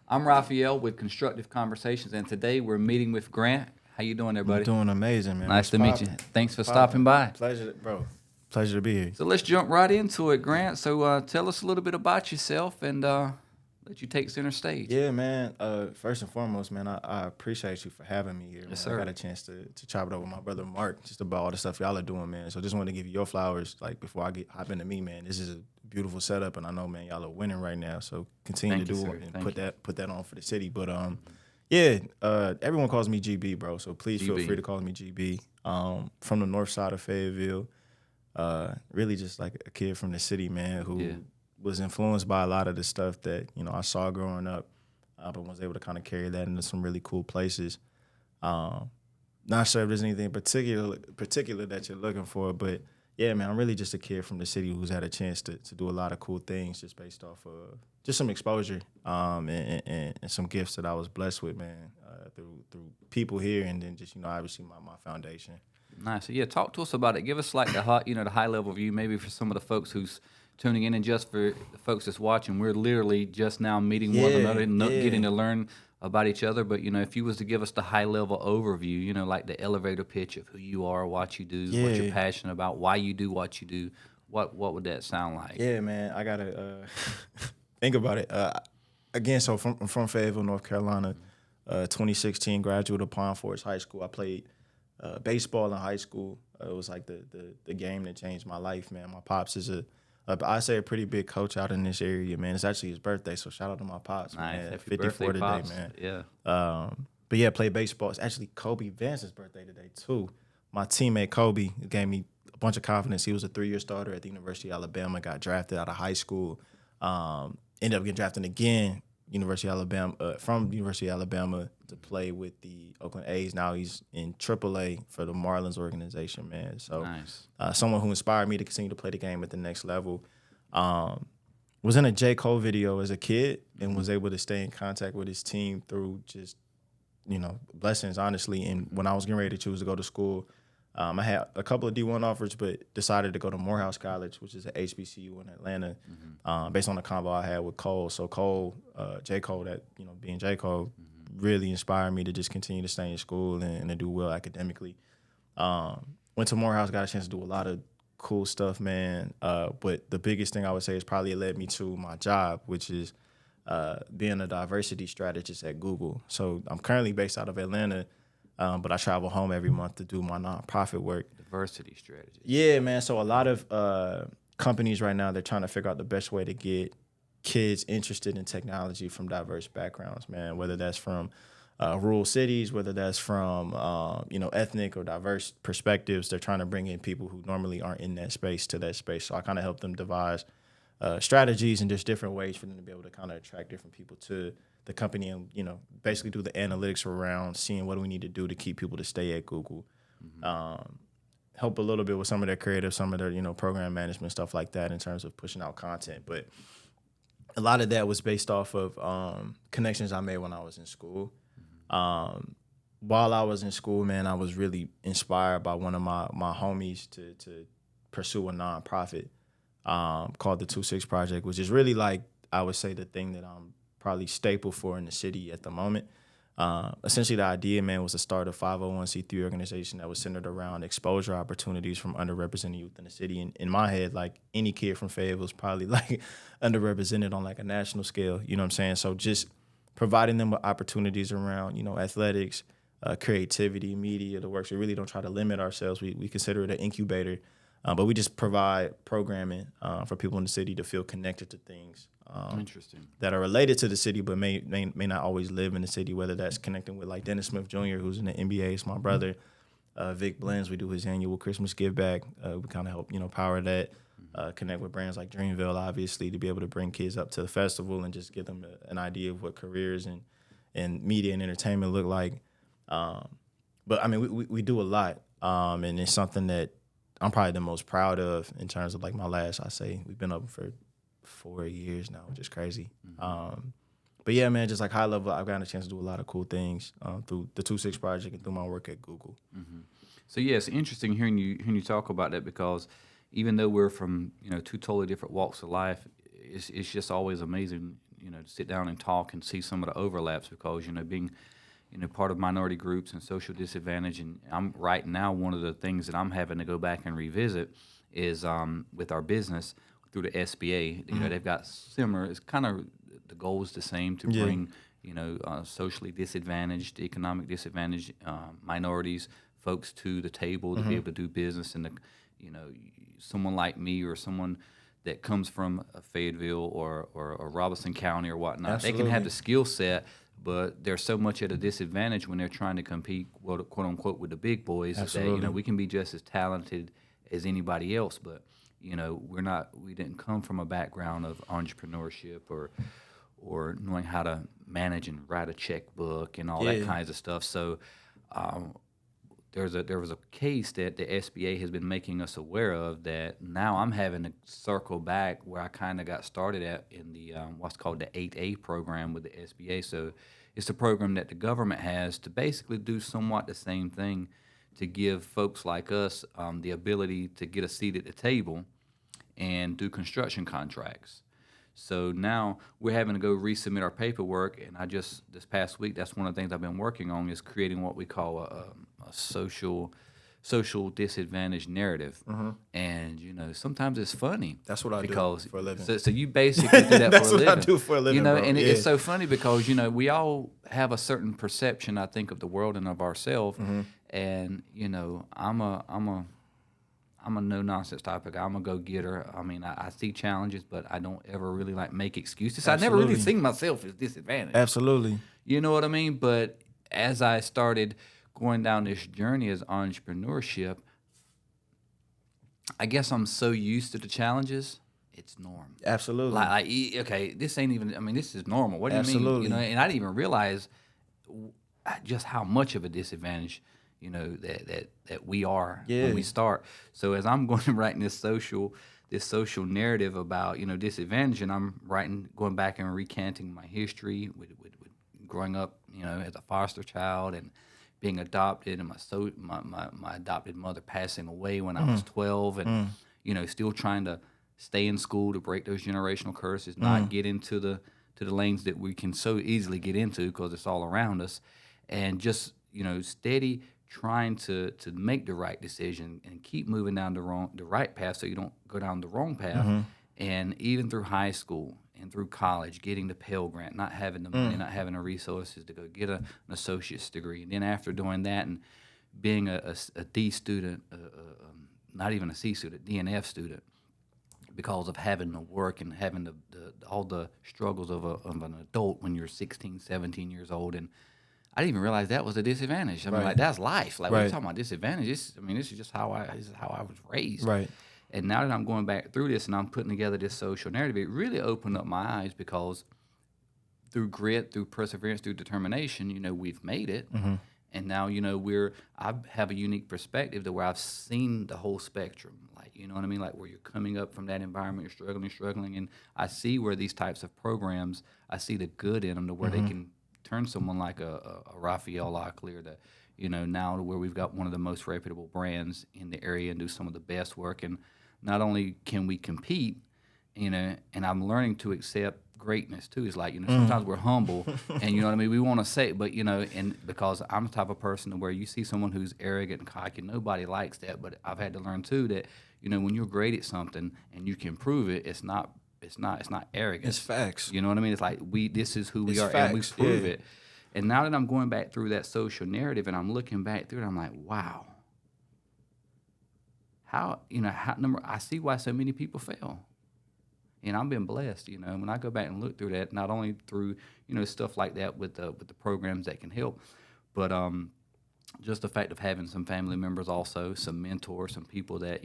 I'm Ralphael with Constructive Conversations, and today we're meeting with Grant. How you doing there, I'm buddy? doing amazing, man. Nice to meet you. Thanks for stopping by. Pleasure, bro. Pleasure to be here. So let's jump right into it, Grant. So tell us a little bit about yourself and let you take center stage. Yeah, man. First and foremost, man, I appreciate you for having me here. Man. Yes, sir. I got a chance to chop it over with my brother Mark just about all the stuff y'all are doing, man. So just wanted to give you your flowers, like before I hop into me, man. This is a beautiful setup, and I know, man, y'all are winning right now. So continue Thank to you, do sir. it and Thank put that on for the city. But yeah, everyone calls me GB, bro. So please feel GB. free to call me GB. From the north side of Fayetteville. Really just like a kid from the city, man, who was influenced by a lot of the stuff that, I saw growing up, but was able to kind of carry that into some really cool places. Not sure if there's anything particular that you're looking for, but yeah, man, I'm really just a kid from the city who's had a chance to do a lot of cool things just based off of just some exposure and some gifts that I was blessed with, man, through people here, and then just, obviously my foundation. Nice. So, yeah, talk to us about it. Give us like the high level view, maybe for some of the folks who's tuning in, and just for the folks that's watching. We're literally just now meeting one another and getting to learn about each other. But if you was to give us the high level overview, like the elevator pitch of who you are, what you do, what you're passionate about, why you do what you do, what would that sound like? Yeah, man, I gotta think about it. Again, so I'm from Fayetteville, North Carolina. 2016, graduate of Pine Forest High School. I played baseball in high school. It was like the game that changed my life, man. My pops is I say a pretty big coach out in this area, man. It's actually his birthday, so shout out to my pops, nice. man. Happy 54 birthday, today, pops. man. Yeah. But yeah, played baseball. It's actually Kobe Vance's birthday today too. My teammate Kobe gave me a bunch of confidence. He was a 3-year starter at the University of Alabama. Got drafted out of high school. Ended up getting drafted again. University of Alabama, from University of Alabama to play with the Oakland A's. Now he's in AAA for the Marlins organization, man. So nice. Someone who inspired me to continue to play the game at the next level. Was in a J. Cole video as a kid and was able to stay in contact with his team through just, blessings, honestly. And when I was getting ready to choose to go to school, I had a couple of D1 offers, but decided to go to Morehouse College, which is an HBCU in Atlanta, based on the convo I had with Cole. So Cole, J. Cole, that, being J. Cole, really inspired me to just continue to stay in school and to do well academically. Went to Morehouse, got a chance to do a lot of cool stuff, man. But the biggest thing I would say is probably led me to my job, which is being a diversity strategist at Google. So I'm currently based out of Atlanta, but I travel home every month to do my nonprofit work. Diversity strategy. Yeah, man. So a lot of companies right now, they're trying to figure out the best way to get kids interested in technology from diverse backgrounds, man, whether that's from rural cities, whether that's from, ethnic or diverse perspectives. They're trying to bring in people who normally aren't in that space to that space. So I kind of help them devise strategies and just different ways for them to be able to kind of attract different people to the company and, basically do the analytics around seeing what do we need to do to keep people to stay at Google. Help a little bit with some of their creative, some of their, program management, stuff like that in terms of pushing out content. But a lot of that was based off of connections I made when I was in school. While I was in school, man, I was really inspired by one of my homies to pursue a nonprofit called the 26 Project, which is really like, I would say, the thing that I'm probably staple for in the city at the moment. Essentially, the idea, man, was to start a 501c3 organization that was centered around exposure opportunities from underrepresented youth in the city. And in my head, like, any kid from Fayetteville is probably like underrepresented on like a national scale. You know what I'm saying? So just providing them with opportunities around, athletics, creativity, media, the works. We really don't try to limit ourselves. We consider it an incubator, but we just provide programming for people in the city to feel connected to things. Interesting. That are related to the city, but may not always live in the city, whether that's connecting with like Dennis Smith Jr., who's in the NBA, is my brother. Vic Blends, we do his annual Christmas give back. We kind of help, power that, connect with brands like Dreamville, obviously, to be able to bring kids up to the festival and just give them an idea of what careers and media and entertainment look like. But I mean, we do a lot, and it's something that I'm probably the most proud of in terms of like my last, I say, we've been open for 4 years now, which is crazy. But yeah, man, just like high level, I've gotten a chance to do a lot of cool things through the 26 Project and through my work at Google. So yeah, it's interesting hearing you talk about that, because even though we're from two totally different walks of life, it's just always amazing to sit down and talk and see some of the overlaps because, being, part of minority groups and social disadvantage. And I'm right now, one of the things that I'm having to go back and revisit is with our business through the SBA. They've got similar, it's kind of, the goal is the same to bring, socially disadvantaged, economic disadvantaged minorities, folks to the table to be able to do business. And, someone like me or someone that comes from Fayetteville or Robeson County or whatnot, Absolutely. they can have the skill set, but they're so much at a disadvantage when they're trying to compete, quote unquote, with the big boys. Absolutely. That we can be just as talented as anybody else, but we didn't come from a background of entrepreneurship or knowing how to manage and write a checkbook and all that kinds of stuff. So there was a case that the SBA has been making us aware of that now I'm having to circle back where I kind of got started at in the what's called the 8A program with the SBA. So it's a program that the government has to basically do somewhat the same thing to give folks like us the ability to get a seat at the table and do construction contracts. So now we're having to go resubmit our paperwork, and this past week, that's one of the things I've been working on is creating what we call a social disadvantage narrative. And, sometimes it's funny. That's what I do for a living. So you basically do that for a living. That's what I do for a living, bro. And it's so funny because, we all have a certain perception, I think, of the world and of ourselves. And, I'm a no-nonsense type of guy. I'm a go-getter. I mean, I see challenges, but I don't ever really, make excuses. Absolutely. I never really seen myself as disadvantaged. Absolutely. You know what I mean? But as I started going down this journey as entrepreneurship, I guess I'm so used to the challenges, it's normal. Absolutely. Okay, this ain't even, this is normal. What do you mean? Absolutely. And I didn't even realize just how much of a disadvantage that we are when we start. So as I'm going and writing this social narrative about disadvantage, and I'm going back and recanting my history with growing up as a foster child and being adopted, and my adopted mother passing away when I was 12, and still trying to stay in school to break those generational curses, not get into the lanes that we can so easily get into because it's all around us, and just steady trying to make the right decision and keep moving down the right path so you don't go down the wrong path. And even through high school and through college, getting the Pell Grant, not having the money, not having the resources to go get an associate's degree. And then after doing that and being a D student, not even a C student, D and F student, because of having to work and having all the struggles of an adult when you're 16, 17 years old. And I didn't even realize that was a disadvantage. I mean, that's life. Like, we're talking about disadvantage. This is just how I was raised. Right. And now that I'm going back through this and I'm putting together this social narrative, it really opened up my eyes because through grit, through perseverance, through determination, we've made it. And now, I have a unique perspective to where I've seen the whole spectrum. Like, you know what I mean? Like, where you're coming up from that environment, you're struggling. And I see where these types of programs, I see the good in them to where they can turn someone like a Ralphael Locklear to, now to where we've got one of the most reputable brands in the area and do some of the best work. And not only can we compete, and I'm learning to accept greatness too. It's like, sometimes we're humble and you know what I mean? We want to say, but and because I'm the type of person where you see someone who's arrogant and cocky, nobody likes that. But I've had to learn too that, when you're great at something and you can prove it, it's not arrogance. It's facts. You know what I mean? It's like this is who we are, facts, and we prove it. And now that I'm going back through that social narrative and I'm looking back through it, I'm like, wow. I see why so many people fail. And I've been blessed, when I go back and look through that, not only through, stuff like that with the programs that can help, but just the fact of having some family members also, some mentors, some people that,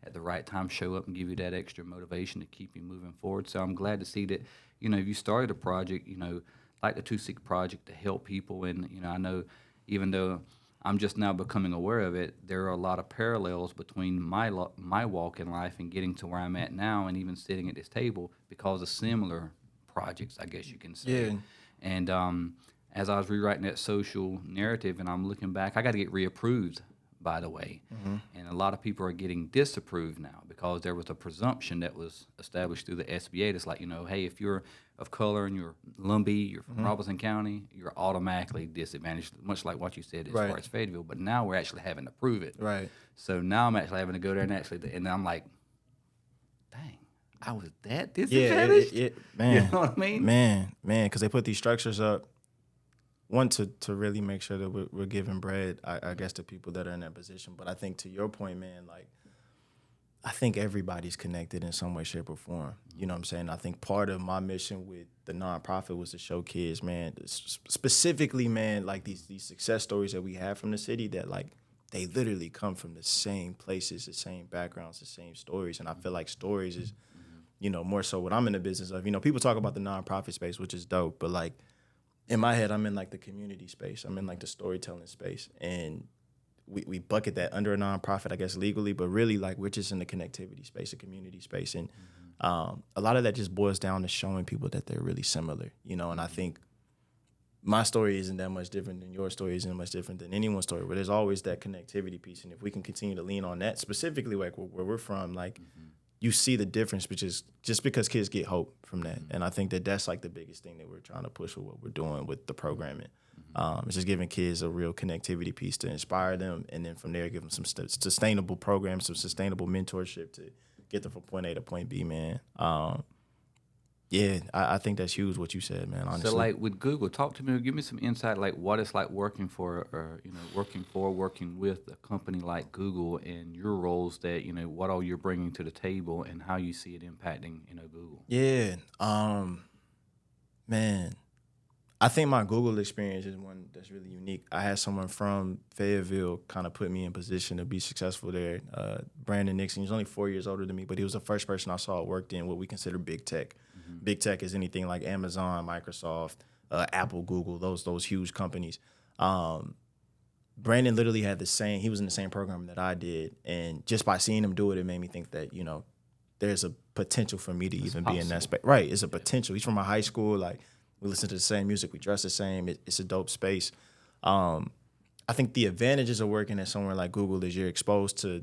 at the right time show up and give you that extra motivation to keep you moving forward. So I'm glad to see that, if you started a project, like the 2-Seek Project to help people. And, I know even though I'm just now becoming aware of it, there are a lot of parallels between my walk in life and getting to where I'm at now and even sitting at this table because of similar projects, I guess you can say. Yeah. And as I was rewriting that social narrative and I'm looking back, I got to get reapproved by the way. And a lot of people are getting disapproved now because there was a presumption that was established through the SBA that's like, hey, if you're of color and you're Lumbee, you're from Robeson County, you're automatically disadvantaged, much like what you said as far as Fayetteville. But now we're actually having to prove it. Right. So now I'm actually having to go there and I'm like, dang, I was that Yeah, disadvantaged? man. You know what I mean? Man, because they put these structures up, one, to really make sure that we're giving bread, I guess, to people that are in that position. But I think to your point, man, like, I think everybody's connected in some way, shape, or form. You know what I'm saying? I think part of my mission with the nonprofit was to show kids, man, specifically, man, like these success stories that we have from the city that, like, they literally come from the same places, the same backgrounds, the same stories. And I feel like stories is, more so what I'm in the business of. People talk about the nonprofit space, which is dope, but, like, in my head, I'm in, like, the community space. I'm in, like, the storytelling space. And we bucket that under a nonprofit, I guess, legally, but really, like, we're just in the connectivity space, the community space. And a lot of that just boils down to showing people that they're really similar, and I think my story isn't that much different than your story, isn't much different than anyone's story, but there's always that connectivity piece. And if we can continue to lean on that, specifically, like, where we're from, like, you see the difference, which is just because kids get hope from that. And I think that that's, like, the biggest thing that we're trying to push with what we're doing with the programming. It's just giving kids a real connectivity piece to inspire them, and then from there give them some sustainable programs, some sustainable mentorship to get them from point A to point B, man. I think that's huge what you said, man, honestly. So, like, with Google, talk to me, give me some insight, like, what it's like working with a company like Google, and your roles that, what all you're bringing to the table and how you see it impacting, Google. Yeah, man. I think my Google experience is one that's really unique. I had someone from Fayetteville kind of put me in position to be successful there. Brandon Nixon, he's only 4 years older than me, but he was the first person I saw worked in what we consider big tech. Big tech is anything like Amazon, Microsoft, Apple, Google, those huge companies. Brandon literally had he was in the same program that I did. And just by seeing him do it, it made me think that, there's a potential for me to even be in that space. Right, it's a potential. He's from my high school, like, we listen to the same music. We dress the same. It's a dope space. I think the advantages of working at somewhere like Google is you're exposed to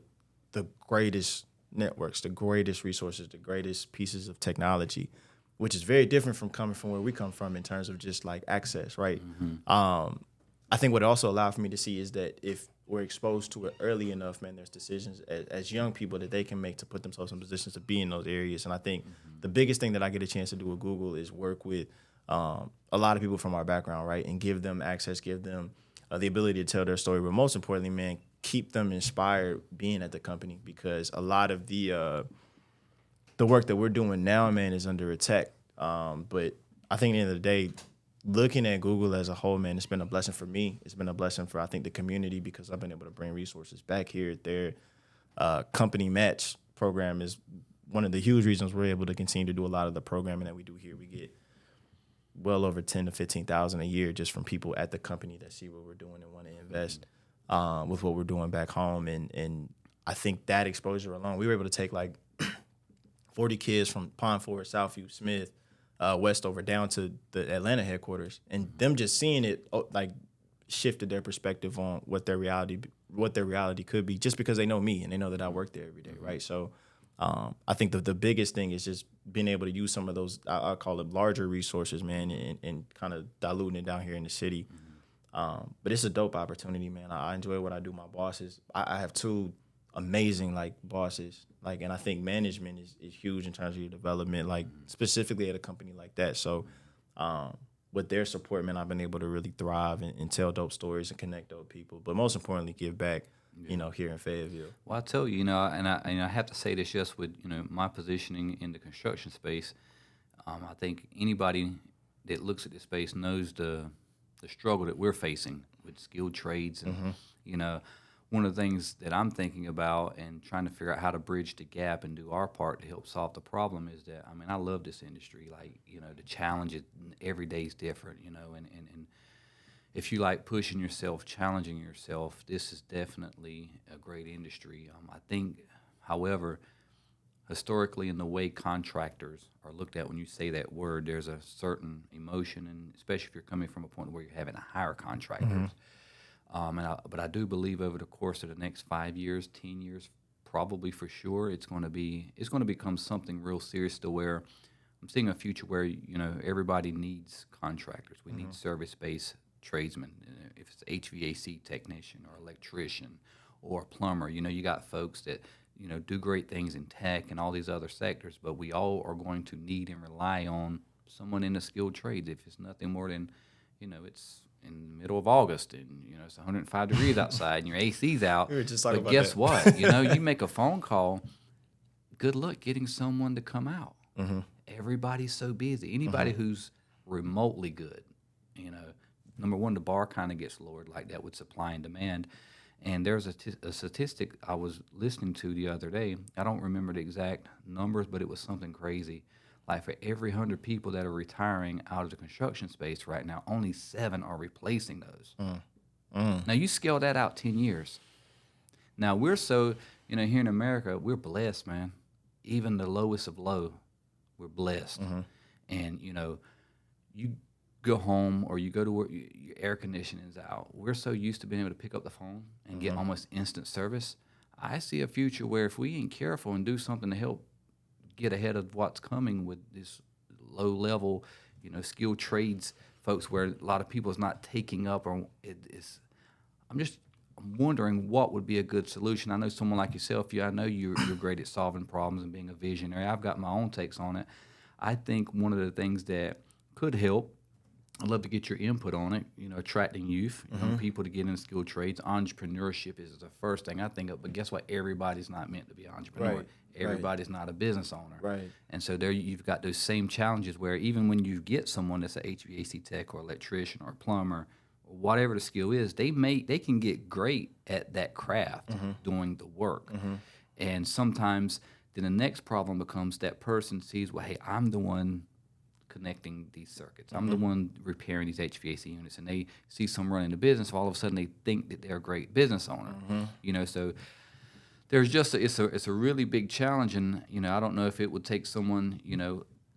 the greatest networks, the greatest resources, the greatest pieces of technology, which is very different from coming from where we come from in terms of just, like, access, right? I think what it also allowed for me to see is that if we're exposed to it early enough, man, there's decisions as young people that they can make to put themselves in positions to be in those areas. And I think the biggest thing that I get a chance to do with Google is work with a lot of people from our background, right, and give them access, give them the ability to tell their story, but most importantly, man, keep them inspired being at the company, because a lot of the work that we're doing now, man, is under attack. But I think at the end of the day, looking at Google as a whole, man, it's been a blessing for me. It's been a blessing for, I think, the community, because I've been able to bring resources back here. Their company match program is one of the huge reasons we're able to continue to do a lot of the programming that we do here. We get well over 10 to 15,000 a year just from people at the company that see what we're doing and want to invest with what we're doing back home. And I think that exposure alone, we were able to take, like, 40 kids from Pond Forest, Southview, Smith, Westover down to the Atlanta headquarters, and them just seeing it, like, shifted their perspective on what their reality could be, just because they know me and they know that I work there every day, right? So I think the biggest thing is just being able to use some of those, I call it larger resources, man, and kind of diluting it down here in the city. But it's a dope opportunity, man. I enjoy what I do. My bosses, I have two amazing, like, bosses, like, and I think management is huge in terms of your development, like, specifically at a company like that. So with their support, man, I've been able to really thrive and tell dope stories and connect dope people, but most importantly, give back. Here in Fayetteville. Well, I tell you, and I have to say this just with, my positioning in the construction space. I think anybody that looks at this space knows the struggle that we're facing with skilled trades. And, one of the things that I'm thinking about and trying to figure out how to bridge the gap and do our part to help solve the problem is that, I love this industry. Like, the challenge every day is different, and if you like pushing yourself, challenging yourself, this is definitely a great industry. I think, however, historically in the way contractors are looked at when you say that word, there's a certain emotion, and especially if you're coming from a point where you're having to hire contractors. But I do believe over the course of the next 5 years, 10 years, probably for sure, it's going to become something real serious to where I'm seeing a future where everybody needs contractors. We need service-based tradesmen. If it's HVAC technician or electrician or plumber, you got folks that do great things in tech and all these other sectors. But we all are going to need and rely on someone in the skilled trades. If it's nothing more than, it's in the middle of August and it's 105 degrees outside and your AC's out. We were just talking but about guess that. what? You make a phone call. Good luck getting someone to come out. Everybody's so busy. Anybody who's remotely good, number one, the bar kind of gets lowered like that with supply and demand. And there's a statistic I was listening to the other day. I don't remember the exact numbers, but it was something crazy. Like for every 100 people that are retiring out of the construction space right now, only 7 are replacing those. Now you scale that out 10 years. Now we're so, here in America, we're blessed, man. Even the lowest of low, we're blessed. And, you go home or you go to work, your air conditioning's out. We're so used to being able to pick up the phone and get almost instant service. I see a future where if we ain't careful and do something to help get ahead of what's coming with this low level, skilled trades folks where a lot of people is not taking up or I'm wondering what would be a good solution. I know someone like yourself, I know you're great at solving problems and being a visionary. I've got my own takes on it. I think one of the things that could help, I'd love to get your input on it, attracting youth, people to get into skilled trades. Entrepreneurship is the first thing I think of, but guess what? Everybody's not meant to be an entrepreneur. Right. Everybody's not a business owner. Right. And so there you've got those same challenges where even when you get someone that's an HVAC tech or electrician or plumber, or whatever the skill is, they can get great at that craft doing the work. And sometimes then the next problem becomes that person sees, well, hey, I'm the one connecting these circuits. I'm the one repairing these HVAC units, and they see some running the business. All of a sudden, they think that they're a great business owner. So there's just it's a really big challenge, and I don't know if it would take someone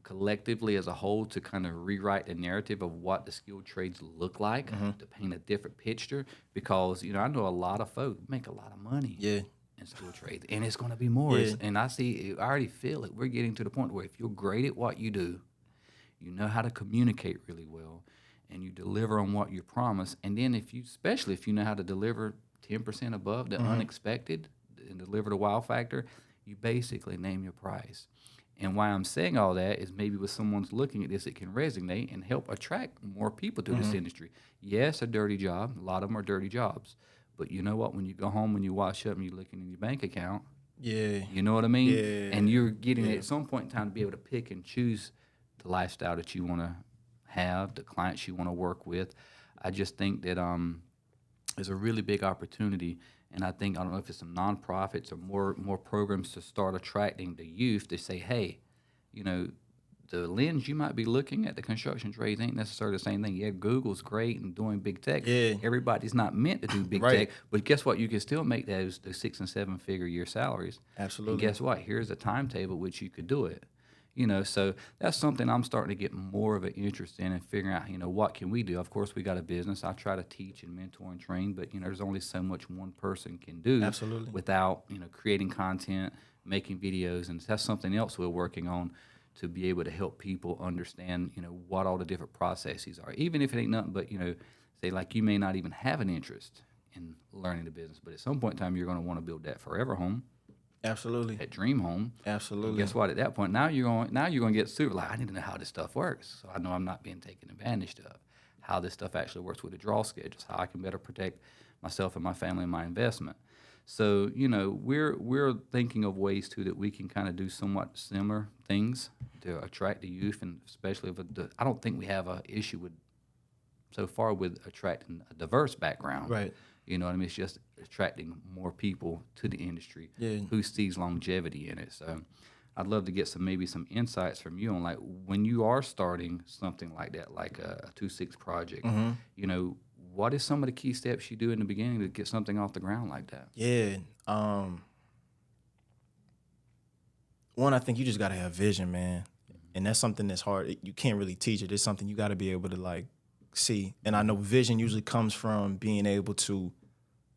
collectively as a whole to kind of rewrite the narrative of what the skilled trades look like to paint a different picture. Because I know a lot of folk make a lot of money. In skilled trades, and it's going to be more. And I already feel it. We're getting to the point where if you're great at what you do, you know how to communicate really well, and you deliver on what you promise. And then especially if you know how to deliver 10% above the unexpected and deliver the wow factor, you basically name your price. And why I'm saying all that is maybe when someone's looking at this, it can resonate and help attract more people to this industry. Yes, a dirty job. A lot of them are dirty jobs. But you know what? When you go home and you wash up and you're looking in your bank account, you know what I mean? And you're getting at some point in time to be able to pick and choose the lifestyle that you want to have, the clients you want to work with. I just think that there's a really big opportunity, and I don't know if it's some nonprofits or more programs to start attracting the youth to say, hey, the lens you might be looking at the construction trades ain't necessarily the same thing. Yeah, Google's great and doing big tech. Everybody's not meant to do big tech, but guess what? You can still make those 6 and 7 figure year salaries. Absolutely. And guess what? Here's a timetable which you could do it. So that's something I'm starting to get more of an interest in and figuring out, what can we do? Of course, we got a business. I try to teach and mentor and train, but, there's only so much one person can do without, creating content, making videos. And that's something else we're working on to be able to help people understand, what all the different processes are. Even if it ain't nothing but, say like you may not even have an interest in learning the business, but at some point in time, you're going to want to build that forever home. Absolutely. That dream home. Absolutely. And guess what? At that point, now you're going to get super like, I need to know how this stuff works, so I know I'm not being taken advantage of. How this stuff actually works with the draw schedules. How I can better protect myself and my family and my investment. So we're thinking of ways too that we can kind of do somewhat similar things to attract the youth, and especially I don't think we have an issue so far with attracting a diverse background. Right. You know what I mean? It's just attracting more people to the industry who sees longevity in it. So I'd love to get some insights from you on like when you are starting something like that, like a 2-6 project, what is some of the key steps you do in the beginning to get something off the ground like that? One, I think you just got to have vision, man. And that's something that's hard. You can't really teach it. It's something you got to be able to like see. And I know vision usually comes from being able to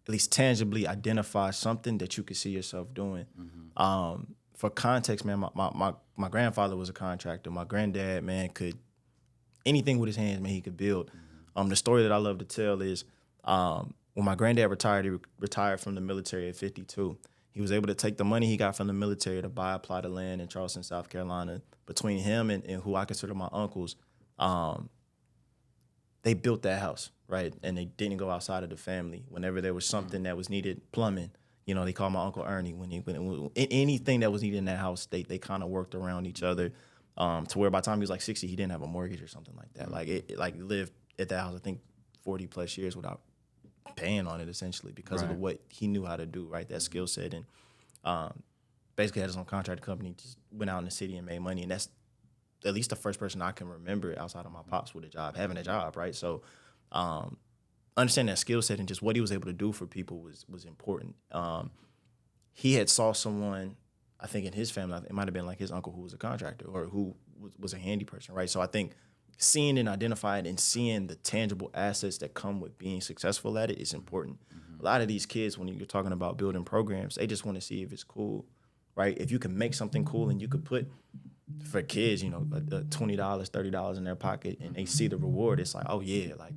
at least tangibly identify something that you could see yourself doing. For context, man, my grandfather was a contractor. My granddad, man, could anything with his hands, man, he could build. The story that I love to tell is when my granddad retired, he retired from the military at 52. He was able to take the money he got from the military to buy a plot of land in Charleston, South Carolina. Between him and who I consider my uncles, they built that house, right? And they didn't go outside of the family. Whenever there was something that was needed, plumbing, you know, they called my Uncle Ernie. When anything that was needed in that house, they kind of worked around each other to where by the time he was like 60, he didn't have a mortgage or something like that. Like it lived at that house, I think, 40 plus years without paying on it, essentially, because of what he knew how to do, right? That skill set. And basically had his own contract company, just went out in the city and made money. And that's at least the first person I can remember outside of my pops with a job, having a job, right? So understanding that skill set and just what he was able to do for people was important. He had saw someone, I think in his family, it might have been like his uncle who was a contractor or who was a handy person, right? So I think seeing and identifying and seeing the tangible assets that come with being successful at it is important. A lot of these kids, when you're talking about building programs, they just want to see if it's cool, right? If you can make something cool and you could put, for kids, you know, $20, $30 in their pocket and they see the reward, it's like, oh yeah, like,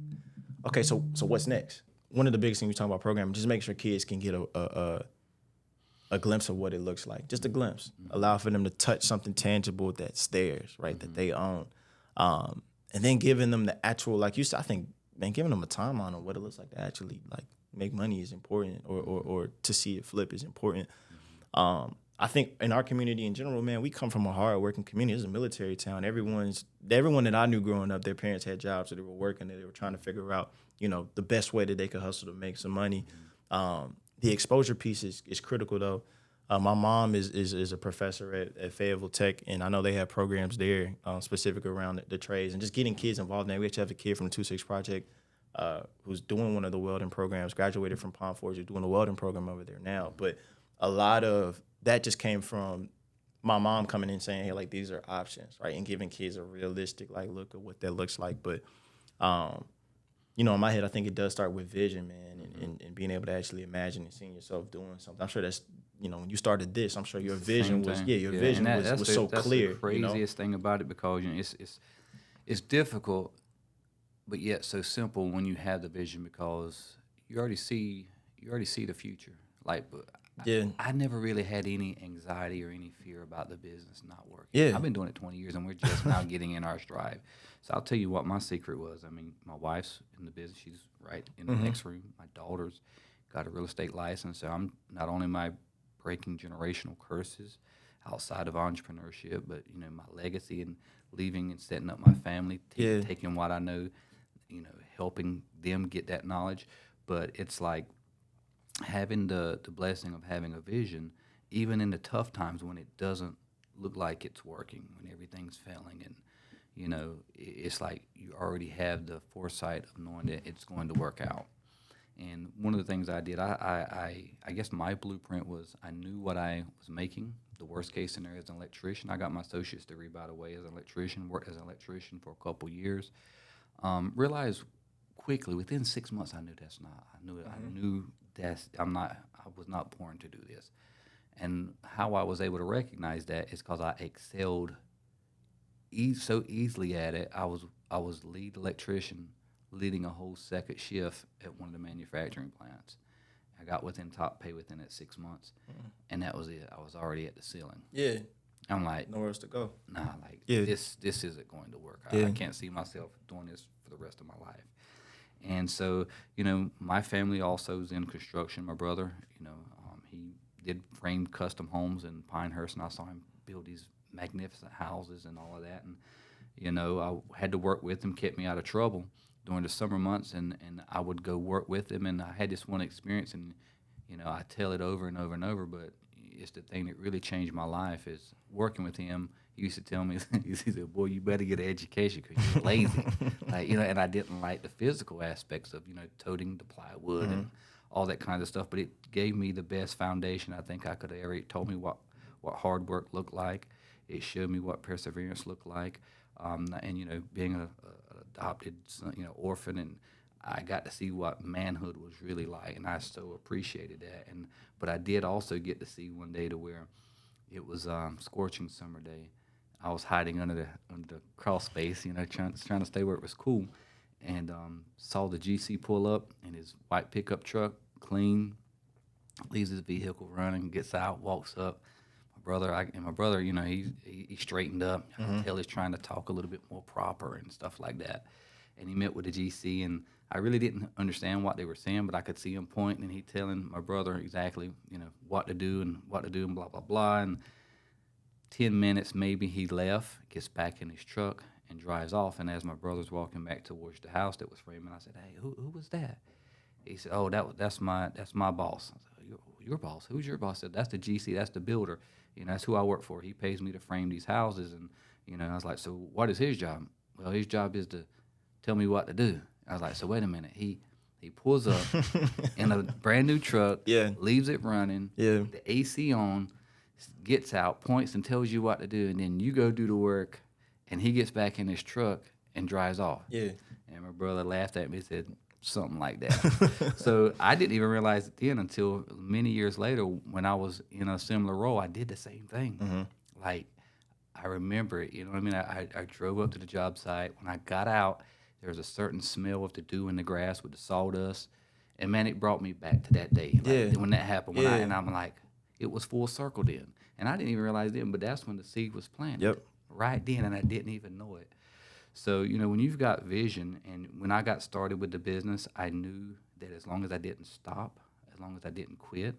okay, so what's next? One of the biggest things we talk about programming, just make sure kids can get a glimpse of what it looks like, just a glimpse. Allow for them to touch something tangible that's theirs, right, that they own. And then giving them the actual, like you said, I think, man, giving them a timeline on what it looks like to actually like make money is important, or to see it flip is important. I think in our community in general, man, we come from a hard-working community. It's a military town. Everyone that I knew growing up, their parents had jobs, so they were working, and they were trying to figure out, you know, the best way that they could hustle to make some money. The exposure piece is critical, though. My mom is a professor at Fayetteville Tech, and I know they have programs there specific around the trades and just getting kids involved in that. We actually have a kid from the 2-6 Project who's doing one of the welding programs, graduated from Palm Forge, is doing a welding program over there now. But a lot of that just came from my mom coming in saying, hey, like, these are options, right? And giving kids a realistic, like, look at what that looks like. But, you know, in my head, I think it does start with vision, man, and being able to actually imagine and seeing yourself doing something. I'm sure that's, you know, when you started this, I'm sure your vision was, vision was so clear. That's the craziest thing about it, because, you know, it's difficult, but yet so simple when you have the vision, because you already see the future. Like, I never really had any anxiety or any fear about the business not working. Yeah. I've been doing it 20 years, and we're just now getting in our stride. So I'll tell you what my secret was. I mean, my wife's in the business. She's right in the next room. My daughter's got a real estate license. So I'm not only am I breaking generational curses outside of entrepreneurship, but, you know, my legacy and leaving and setting up my family, taking what I know, you know, helping them get that knowledge. But it's like having the blessing of having a vision, even in the tough times when it doesn't look like it's working, when everything's failing, and, you know, it's like you already have the foresight of knowing that it's going to work out. And one of the things I did, I guess my blueprint was I knew what I was making. The worst case scenario as an electrician. I got my associate's degree, by the way, as an electrician, worked as an electrician for a couple years. Realized quickly, within 6 months, I knew that's not. I knew that's I was not born to do this. And how I was able to recognize that is because I excelled so easily at it. I was lead electrician, leading a whole second shift at one of the manufacturing plants. I got within top pay within that 6 months, and that was it. I was already at the ceiling. Yeah. I'm like, nowhere else to go. Nah, like this isn't going to work. I can't see myself doing this for the rest of my life. And so, you know, my family also is in construction. My brother, you know, he did framed custom homes in Pinehurst, and I saw him build these magnificent houses and all of that. And, you know, I had to work with him, kept me out of trouble during the summer months, and I would go work with him. And I had this one experience, and, you know, I tell it over and over and over, but it's the thing that really changed my life is working with him. He used to tell me, he said, boy, you better get an education because you're lazy. Like, you know, and I didn't like the physical aspects of, you know, toting the plywood and all that kind of stuff. But it gave me the best foundation I think I could have ever. It told me what hard work looked like. It showed me what perseverance looked like. And, you know, being a adopted son, orphan, and I got to see what manhood was really like, and I so appreciated that. But I did also get to see one day to where it was scorching summer day. I was hiding under the crawl space, trying to stay where it was cool, and saw the GC pull up in his white pickup truck, clean, leaves his vehicle running, gets out, walks up. My brother, he straightened up. I could tell he's trying to talk a little bit more proper and stuff like that. And he met with the GC, and I really didn't understand what they were saying, but I could see him pointing, and he telling my brother exactly, what to do and blah, blah, blah. And 10 minutes maybe he left, gets back in his truck, and drives off. And as my brother's walking back towards the house that was framing, I said, "Hey, who was that?" He said, "Oh, that's my boss." I said, "Your boss? Who's your boss?" I said, "That's the GC, that's the builder. That's who I work for. He pays me to frame these houses." And, I was like, "So what is his job?" "Well, his job is to tell me what to do." I was like, "So wait a minute." He pulls up in a brand new truck, leaves it running, the AC on, gets out, points and tells you what to do, and then you go do the work, and he gets back in his truck and drives off. Yeah. And my brother laughed at me and said, something like that. So I didn't even realize it then until many years later when I was in a similar role. I did the same thing. Mm-hmm. Like, I remember it, you know what I mean? I drove up to the job site. When I got out, there was a certain smell of the dew in the grass with the sawdust. And, man, it brought me back to that day. Like, when that happened. And I'm like, it was full circle then. And I didn't even realize then, but that's when the seed was planted. Yep. Right then, and I didn't even know it. So, when you've got vision, and when I got started with the business, I knew that as long as I didn't stop, as long as I didn't quit,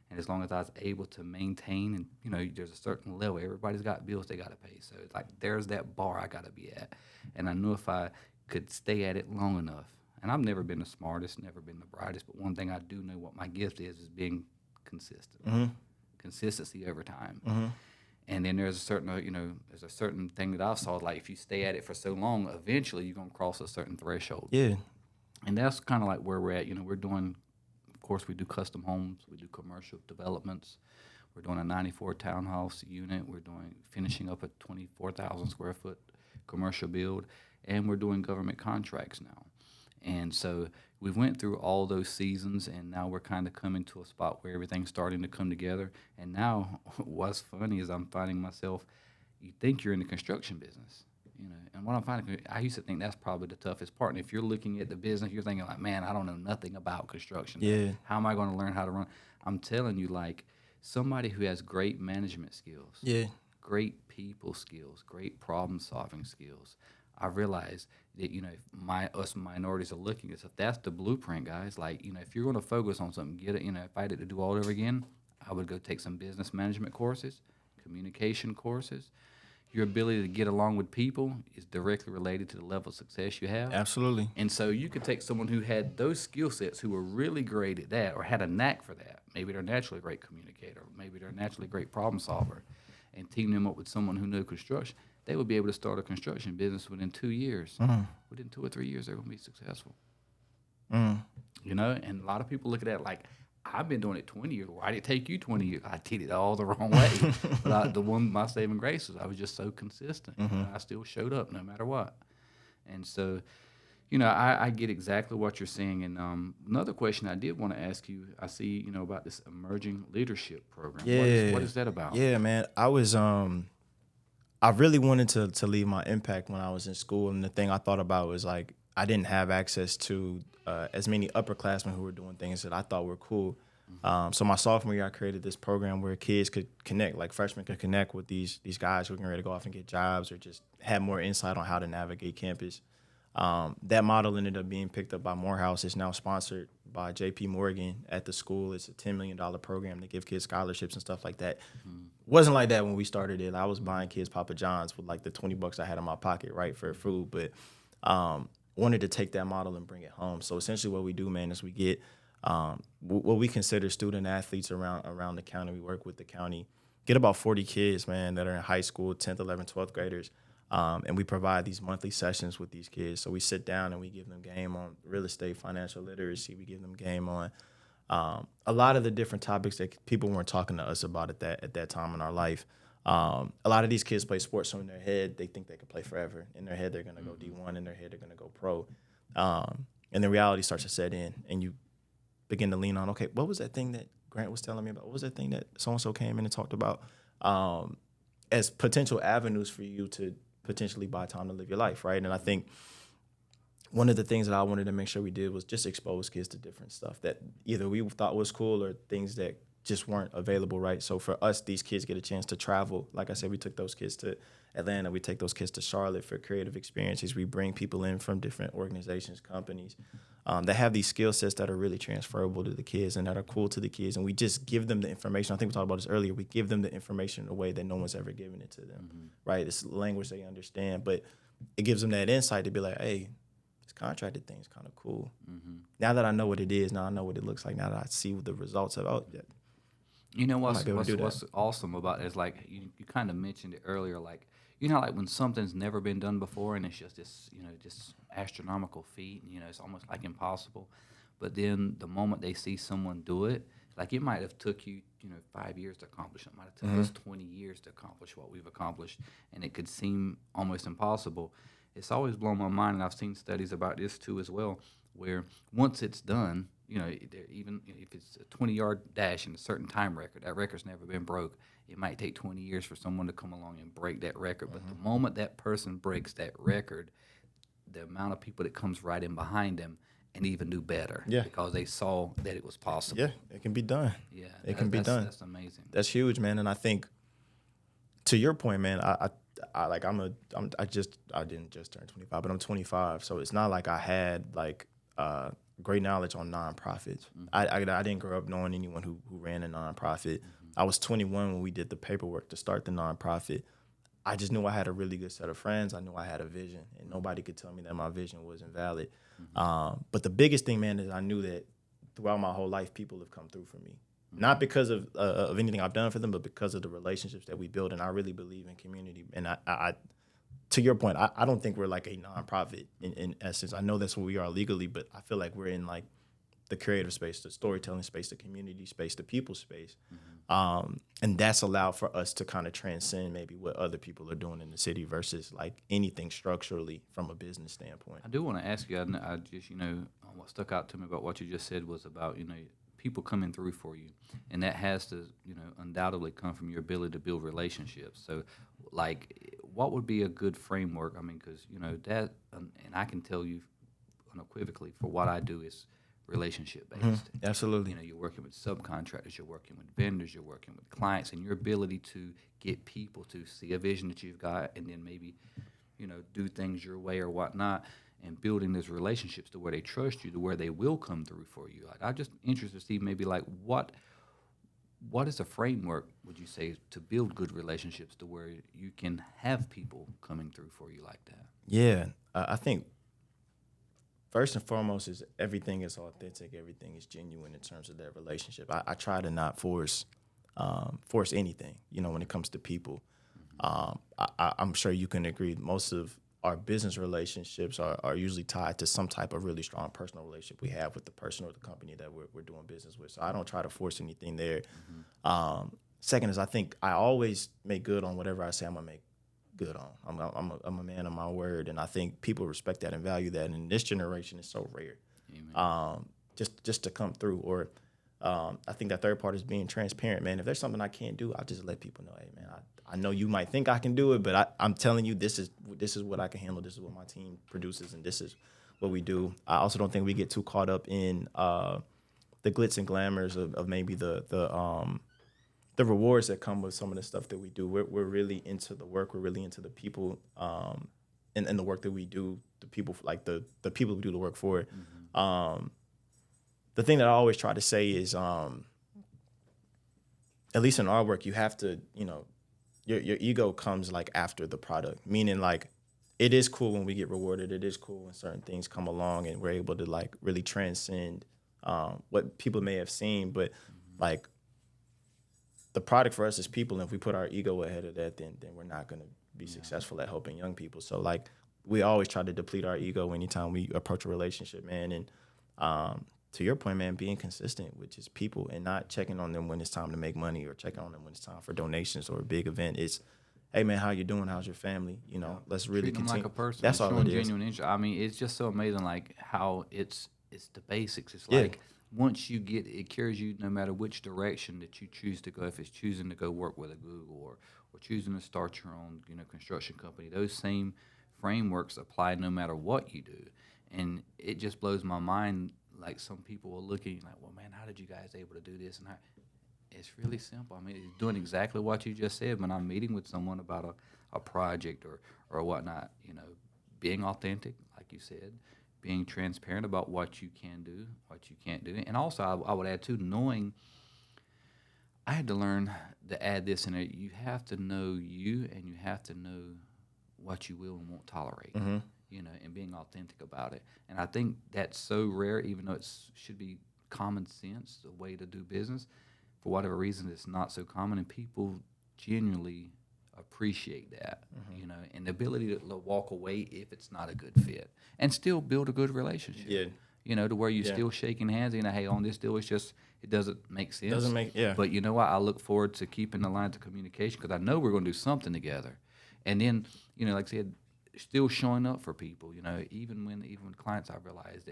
and as long as I was able to maintain, and, there's a certain level. Everybody's got bills they got to pay. So it's like there's that bar I got to be at. And I knew if I could stay at it long enough, and I've never been the smartest, never been the brightest, but one thing I do know what my gift is being consistent. Mm-hmm. Consistency over time. Mm-hmm. And then there's a certain thing that I saw, like if you stay at it for so long, eventually you're going to cross a certain threshold. Yeah. And that's kind of like where we're at. We're doing, of course, we do custom homes. We do commercial developments. We're doing a 94 townhouse unit. We're finishing up a 24,000 square foot commercial build. And we're doing government contracts now. And so we went through all those seasons, and now we're kind of coming to a spot where everything's starting to come together. And now what's funny is I'm finding myself, you think you're in the construction business, and what I'm finding, I used to think that's probably the toughest part. And if you're looking at the business, you're thinking like, man, I don't know nothing about construction. Yeah. How am I going to learn how to run? I'm telling you, like, somebody who has great management skills, great people skills, great problem-solving skills, I realized that, us minorities are looking at stuff. That's the blueprint, guys. Like, if you're going to focus on something, get it. If I had to do all over again, I would go take some business management courses, communication courses. Your ability to get along with people is directly related to the level of success you have. Absolutely. And so you could take someone who had those skill sets, who were really great at that or had a knack for that. Maybe they're naturally a great communicator. Maybe they're naturally a great problem solver. And team them up with someone who knew construction. They would be able to start a construction business within 2 years. Mm. Within 2 or 3 years, they're going to be successful. Mm. And a lot of people look at that like, I've been doing it 20 years. Why did it take you 20 years? I did it all the wrong way. But my saving grace was I was just so consistent. Mm-hmm. I still showed up no matter what. And so, I get exactly what you're saying. And another question I did want to ask you, I see, about this emerging leadership program. Yeah. What is that about? Yeah, man. I really wanted to leave my impact when I was in school. And the thing I thought about was, like, I didn't have access to as many upperclassmen who were doing things that I thought were cool. Mm-hmm. So my sophomore year, I created this program where kids could connect, like freshmen could connect with these guys who were getting ready to go off and get jobs or just have more insight on how to navigate campus. That model ended up being picked up by Morehouse. It's now sponsored by J.P. Morgan at the school. It's a $10 million program to give kids scholarships and stuff like that. Mm-hmm. Wasn't like that when we started it. I was buying kids Papa John's with like the $20 I had in my pocket, right, for food. But wanted to take that model and bring it home. So essentially what we do, man, is we get what we consider student athletes around the county. We work with the county, get about 40 kids, man, that are in high school, 10th, 11th, 12th graders. And we provide these monthly sessions with these kids. So we sit down and we give them game on real estate, financial literacy. We give them game on a lot of the different topics that people weren't talking to us about at that time in our life. A lot of these kids play sports, so in their head, they think they can play forever. In their head, they're going to go D1. In their head, they're going to go pro. And then reality starts to set in, and you begin to lean on, okay, what was that thing that Grant was telling me about? What was that thing that so-and-so came in and talked about as potential avenues for you to potentially buy time to live your life, right? And I think one of the things that I wanted to make sure we did was just expose kids to different stuff that either we thought was cool or things that just weren't available, right? So for us, these kids get a chance to travel. Like I said, we took those kids to Atlanta. We take those kids to Charlotte for creative experiences. We bring people in from different organizations, companies that have these skill sets that are really transferable to the kids and that are cool to the kids. And we just give them the information. I think we talked about this earlier. We give them the information in a way that no one's ever given it to them, right? It's language they understand, but it gives them that insight to be like, hey, this contracted thing is kind of cool. Now that I know what it is, now I know what it looks like, now that I see the results of it, you know what's awesome about it is like you kind of mentioned it earlier, like like when something's never been done before and it's just this just astronomical feat, and it's almost like impossible, but then the moment they see someone do it, like it might have took you 5 years to accomplish it, might have took us 20 years to accomplish what we've accomplished, and it could seem almost impossible. It's always blown my mind, and I've seen studies about this too as well, where once it's done, even if it's a 20-yard dash in a certain time record, that record's never been broke. It might take 20 years for someone to come along and break that record. But the moment that person breaks that record, the amount of people that comes right in behind them and even do better because they saw that it was possible. Yeah, it can be done. Yeah, it can be done. That's amazing. That's huge, man. And I think, to your point, man, I didn't just turn 25, but I'm 25. So it's not like I had great knowledge on nonprofits. I didn't grow up knowing anyone who ran a nonprofit. I was 21 when we did the paperwork to start the nonprofit. I just knew I had a really good set of friends. I knew I had a vision, and nobody could tell me that my vision wasn't valid. But the biggest thing, man, is I knew that throughout my whole life, people have come through for me. Not because of anything I've done for them, but because of the relationships that we build. And I really believe in community. And I to your point, I don't think we're like a nonprofit in essence. I know that's what we are legally, but I feel like we're in like the creative space, the storytelling space, the community space, the people space. And that's allowed for us to kind of transcend maybe what other people are doing in the city versus like anything structurally from a business standpoint. I do want to ask you, I just, what stuck out to me about what you just said was about, people coming through for you, and that has to undoubtedly come from your ability to build relationships. So like what would be a good framework? I mean, because that and I can tell you unequivocally for what I do is relationship based. Absolutely. You're working with subcontractors, you're working with vendors, you're working with clients, and your ability to get people to see a vision that you've got and then maybe do things your way or whatnot, and building those relationships to where they trust you, to where they will come through for you. Like, I'm just interested to see maybe like what is a framework, would you say, to build good relationships to where you can have people coming through for you like that? Yeah, I think first and foremost is everything is authentic, everything is genuine in terms of that relationship. I try to not force anything, when it comes to people. I'm sure you can agree most of our business relationships are usually tied to some type of really strong personal relationship we have with the person or the company that we're doing business with. So I don't try to force anything there. Second is I think I always make good on whatever I say I'm gonna make good on. I'm a man of my word, and I think people respect that and value that. And in this generation, it's so rare, just to come through. Or I think that third part is being transparent, man. If there's something I can't do, I'll just let people know, hey, man, I know you might think I can do it, but I'm telling you, this is what I can handle. This is what my team produces, and this is what we do. I also don't think we get too caught up in the glitz and glamours of maybe the rewards that come with some of the stuff that we do. We're really into the work. We're really into the people and the work that we do. The people, like the people we do the work for. The thing that I always try to say is, at least in our work, you have to, your ego comes like after the product, meaning like it is cool when we get rewarded. It is cool when certain things come along and we're able to like really transcend what people may have seen. But like the product for us is people. And if we put our ego ahead of that, then we're not going to be successful at helping young people. So like we always try to deplete our ego anytime we approach a relationship, man. And to your point, man, being consistent with just people and not checking on them when it's time to make money or checking on them when it's time for donations or a big event. It's, hey, man, how you doing? How's your family? You know, let's really Treating them continue. like a person. That's all showing it is. genuine interest. I mean, it's just so amazing, like how it's the basics. It's Yeah. like once you get it carries you no matter which direction that you choose to go. If it's choosing to go work with a Google or choosing to start your own, you know, construction company, those same frameworks apply no matter what you do. And it just blows my mind. Like some people are looking like, well, man, how did you guys able to do this? And it's really simple. I mean, it's doing exactly what you just said. When I'm meeting with someone about a project or whatnot, you know, being authentic, like you said, being transparent about what you can do, what you can't do. And also, I would add, too, knowing I had to learn to add this in there. You have to know you, and you have to know what you will and won't tolerate, you know, and being authentic about it. And I think that's so rare, even though it should be common sense, a way to do business. For whatever reason, it's not so common, and people genuinely appreciate that, you know, and the ability to walk away if it's not a good fit and still build a good relationship. Yeah. You know, to where you're still shaking hands, you know, hey, on this deal, it's just, it doesn't make sense. But you know what? I look forward to keeping the lines of communication because I know we're going to do something together. And then, you know, like I said, still showing up for people, you know, even when clients, I realize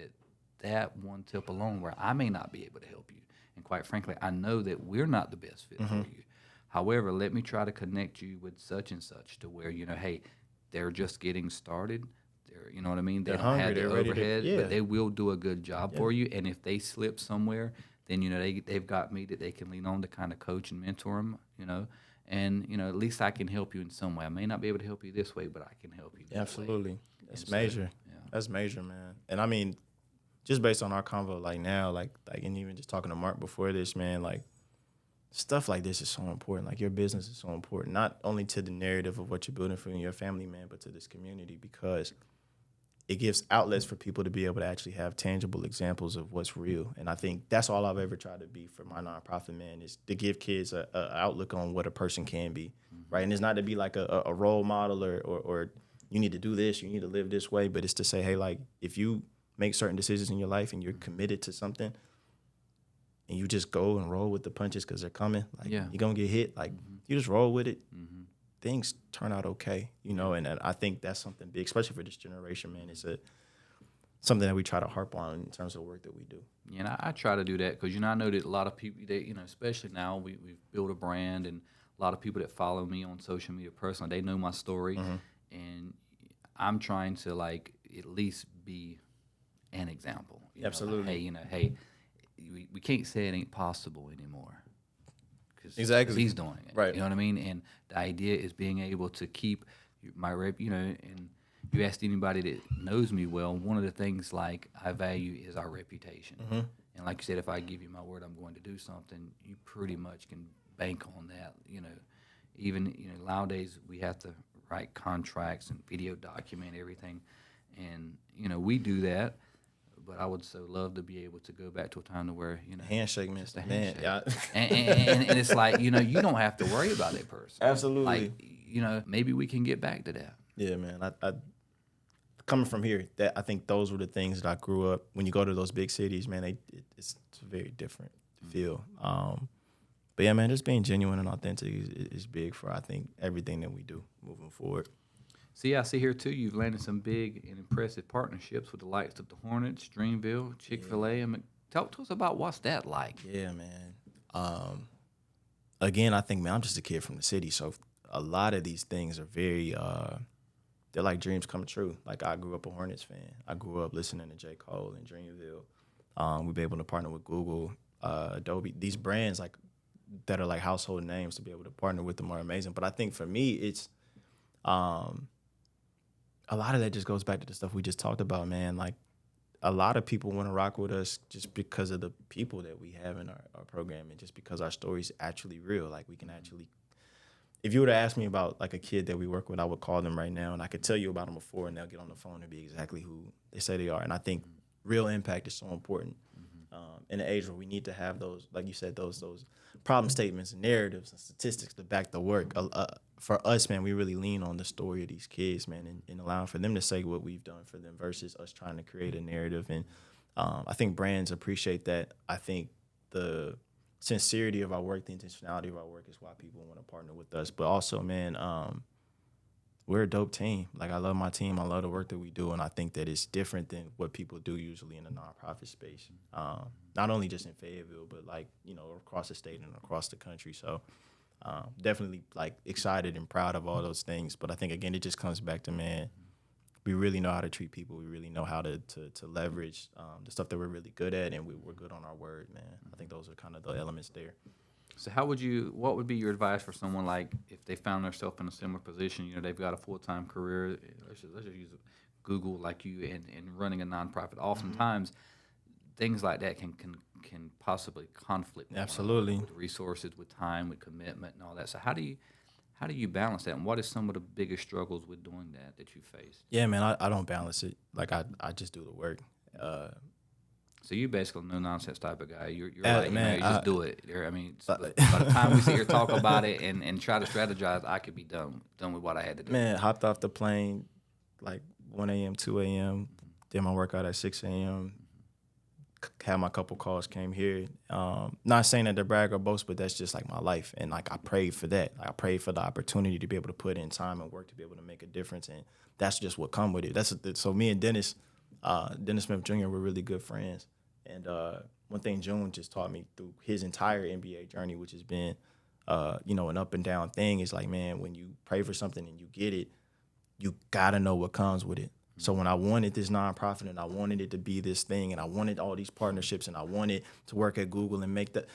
that one tip alone where I may not be able to help you. And quite frankly, I know that we're not the best fit for you. However, let me try to connect you with such and such to where, you know, hey, they're just getting started. They're, you know what I mean? They don't have the overhead, but they will do a good job for you. And if they slip somewhere, then, you know, they've got me that they can lean on to kind of coach and mentor them, you know. And, you know, at least I can help you in some way. I may not be able to help you this way, but I can help you this Absolutely. way. That's major. That's major, man. And I mean, just based on our convo, like now, like and even just talking to Mark before this, man, like stuff like this is so important. Like your business is so important, not only to the narrative of what you're building for your family, man, but to this community because it gives outlets for people to be able to actually have tangible examples of what's real. And I think that's all I've ever tried to be for my nonprofit, man, is to give kids a outlook on what a person can be, right? And it's not to be like a role model or you need to do this, you need to live this way, but it's to say, hey, like if you make certain decisions in your life and you're committed to something and you just go and roll with the punches because they're coming, like you're going to get hit, like you just roll with it, things turn out okay, you know, and I think that's something big, especially for this generation, man. It's something that we try to harp on in terms of the work that we do. Yeah, and I try to do that because, you know, I know that a lot of people, they, you know, especially now we've built a brand and a lot of people that follow me on social media personally, they know my story. And I'm trying to, like, at least be an example. You Absolutely. Know, like, hey, you know, hey, we can't say it ain't possible anymore. Exactly. He's doing it. Right. You know what I mean? And the idea is being able to keep my rep, you know, and you asked anybody that knows me well, one of the things like I value is our reputation. And like you said, if I give you my word I'm going to do something, you pretty much can bank on that. You know, even, you know, nowadays we have to write contracts and video document everything. And, you know, we do that. But I would so love to be able to go back to a time to where, you know, handshake, man. Just a handshake. Yeah. and it's like, you know, you don't have to worry about that person. Absolutely. Like, you know, maybe we can get back to that. Yeah, man. I coming from here, that I think those were the things that I grew up. When you go to those big cities, man, it's very different feel. But yeah, man, just being genuine and authentic is big for, I think, everything that we do moving forward. See, I see here, too, you've landed some big and impressive partnerships with the likes of the Hornets, Dreamville, Chick-fil-A. And talk to us about what's that like. Yeah, man. Again, I think, man, I'm just a kid from the city, so a lot of these things are very, they're like dreams come true. Like, I grew up a Hornets fan. I grew up listening to J. Cole and Dreamville. We've been able to partner with Google, Adobe. These brands, like, that are like household names, to be able to partner with them are amazing. But I think for me, it's a lot of that just goes back to the stuff we just talked about, man. Like, a lot of people want to rock with us just because of the people that we have in our program and just because our story's actually real. Like, we can actually, if you were to ask me about, like, a kid that we work with, I would call them right now, and I could tell you about them before, and they'll get on the phone and be exactly who they say they are. And I think real impact is so important in an age where we need to have those, like you said, those problem statements and narratives and statistics to back the work. For us, man, we really lean on the story of these kids, man, and allowing for them to say what we've done for them versus us trying to create a narrative and I think brands appreciate that. I think the sincerity of our work, the intentionality of our work is why people want to partner with us. But also, man, we're a dope team. Like, I love my team. I love the work that we do. And I think that it's different than what people do usually in the nonprofit space. Not only just in Fayetteville, but like, across the state and across the country. So definitely like excited and proud of all those things. But I think, again, it just comes back to, man, we really know how to treat people. We really know how to leverage the stuff that we're really good at, and we're good on our word, man. I think those are kind of the elements there. So what would be your advice for someone like if they found themselves in a similar position, they've got a full-time career, let's just use Google like you and running a nonprofit. Oftentimes, things like that can possibly conflict. Absolutely. With resources, with time, with commitment and all that. So how do you balance that? And what is some of the biggest struggles with doing that you face? Yeah, man, I don't balance it. Like, I just do the work. So you're basically a no-nonsense type of guy. You're like, man, you just do it. I mean, by the time we sit here talk about it and try to strategize, I could be done with what I had to do. Man, hopped off the plane like 1 a.m., 2 a.m., did my workout at 6 a.m., had my couple calls, came here. Not saying that to brag or boast, but that's just like my life. And like, I prayed for that. Like, I prayed for the opportunity to be able to put in time and work to be able to make a difference. And that's just what come with it. So me and Dennis Smith Jr., we're really good friends. And one thing June just taught me through his entire NBA journey, which has been, an up and down thing, is like, man, when you pray for something and you get it, you got to know what comes with it. So when I wanted this nonprofit and I wanted it to be this thing and I wanted all these partnerships and I wanted to work at Google and make that,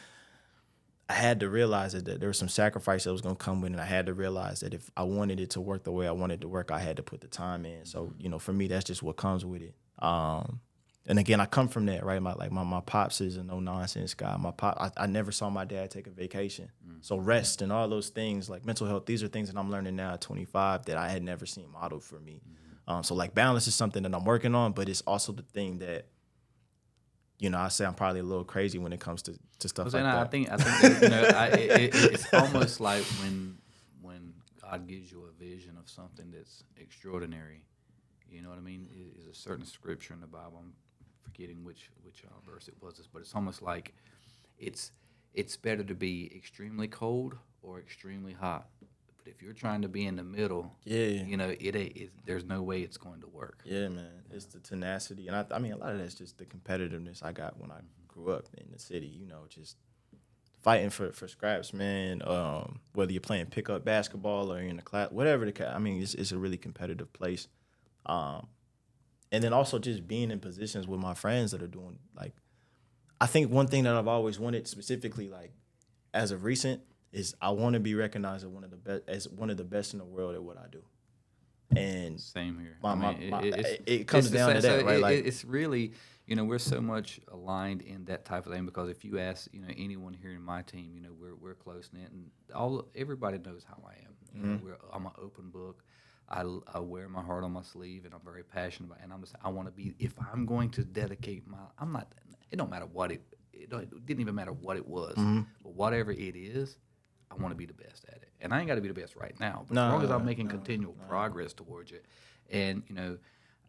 I had to realize that there was some sacrifice that was going to come with it. And I had to realize that if I wanted it to work the way I wanted it to work, I had to put the time in. So, for me, that's just what comes with it. And again, I come from that, right? My pops is a no-nonsense guy. My pop, I never saw my dad take a vacation. So rest and all those things, like mental health, these are things that I'm learning now at 25 that I had never seen modeled for me. So like, balance is something that I'm working on, but it's also the thing that, I say I'm probably a little crazy when it comes to stuff like that. I think that, it's almost like when God gives you a vision of something that's extraordinary. You know what I mean? Is a certain scripture in the Bible. I'm forgetting which verse it was, but it's almost like it's better to be extremely cold or extremely hot. But if you're trying to be in the middle, there's no way it's going to work. Yeah, man. It's the tenacity. And I mean, a lot of that's just the competitiveness I got when I grew up in the city, just fighting for scraps, man. Whether you're playing pickup basketball or in the class, whatever it's a really competitive place. And then also just being in positions with my friends that are doing, like, I think one thing that I've always wanted specifically, like, as of recent, is I want to be recognized as one of the best in the world at what I do. And same here. It comes down to that, right? Like, it's really, we're so much aligned in that type of thing, because if you ask, anyone here in my team, we're close knit, and everybody knows how I am. I'm an open book. I wear my heart on my sleeve, and I'm very passionate about it. And I want to be, if I'm going to dedicate it don't matter what it didn't even matter what it was, but whatever it is, I want to be the best at it. And I ain't got to be the best right now, but as long as I'm making continual progress towards it. And,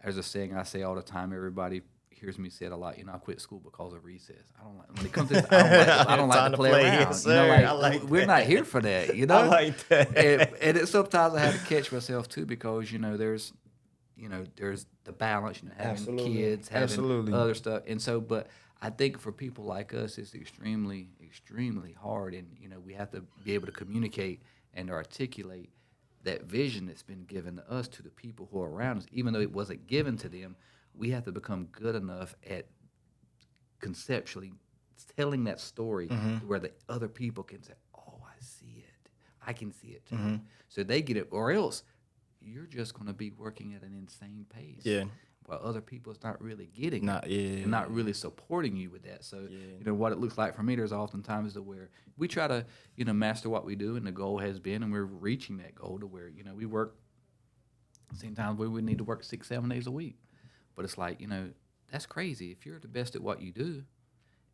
there's a saying I say all the time, everybody hears me say it a lot, I quit school because of recess. I don't like, when it comes to this, I don't like to play around. Yes, sir. We're not here for that, I like that. And sometimes I have to catch myself too, because, there's the balance, having kids, having other stuff. And so, but I think for people like us, it's extremely, extremely hard. And, we have to be able to communicate and articulate that vision that's been given to us to the people who are around us, even though it wasn't given to them. We have to become good enough at conceptually telling that story where the other people can say, oh, I see it. I can see it too. So they get it, or else you're just going to be working at an insane pace. Yeah. While other people is not really getting it and not really supporting you with that. So, what it looks like for me, there's oftentimes to where we try to, master what we do, and the goal has been, and we're reaching that goal to where, we work, sometimes we would need to work 6-7 days a week. But it's like, that's crazy. If you're the best at what you do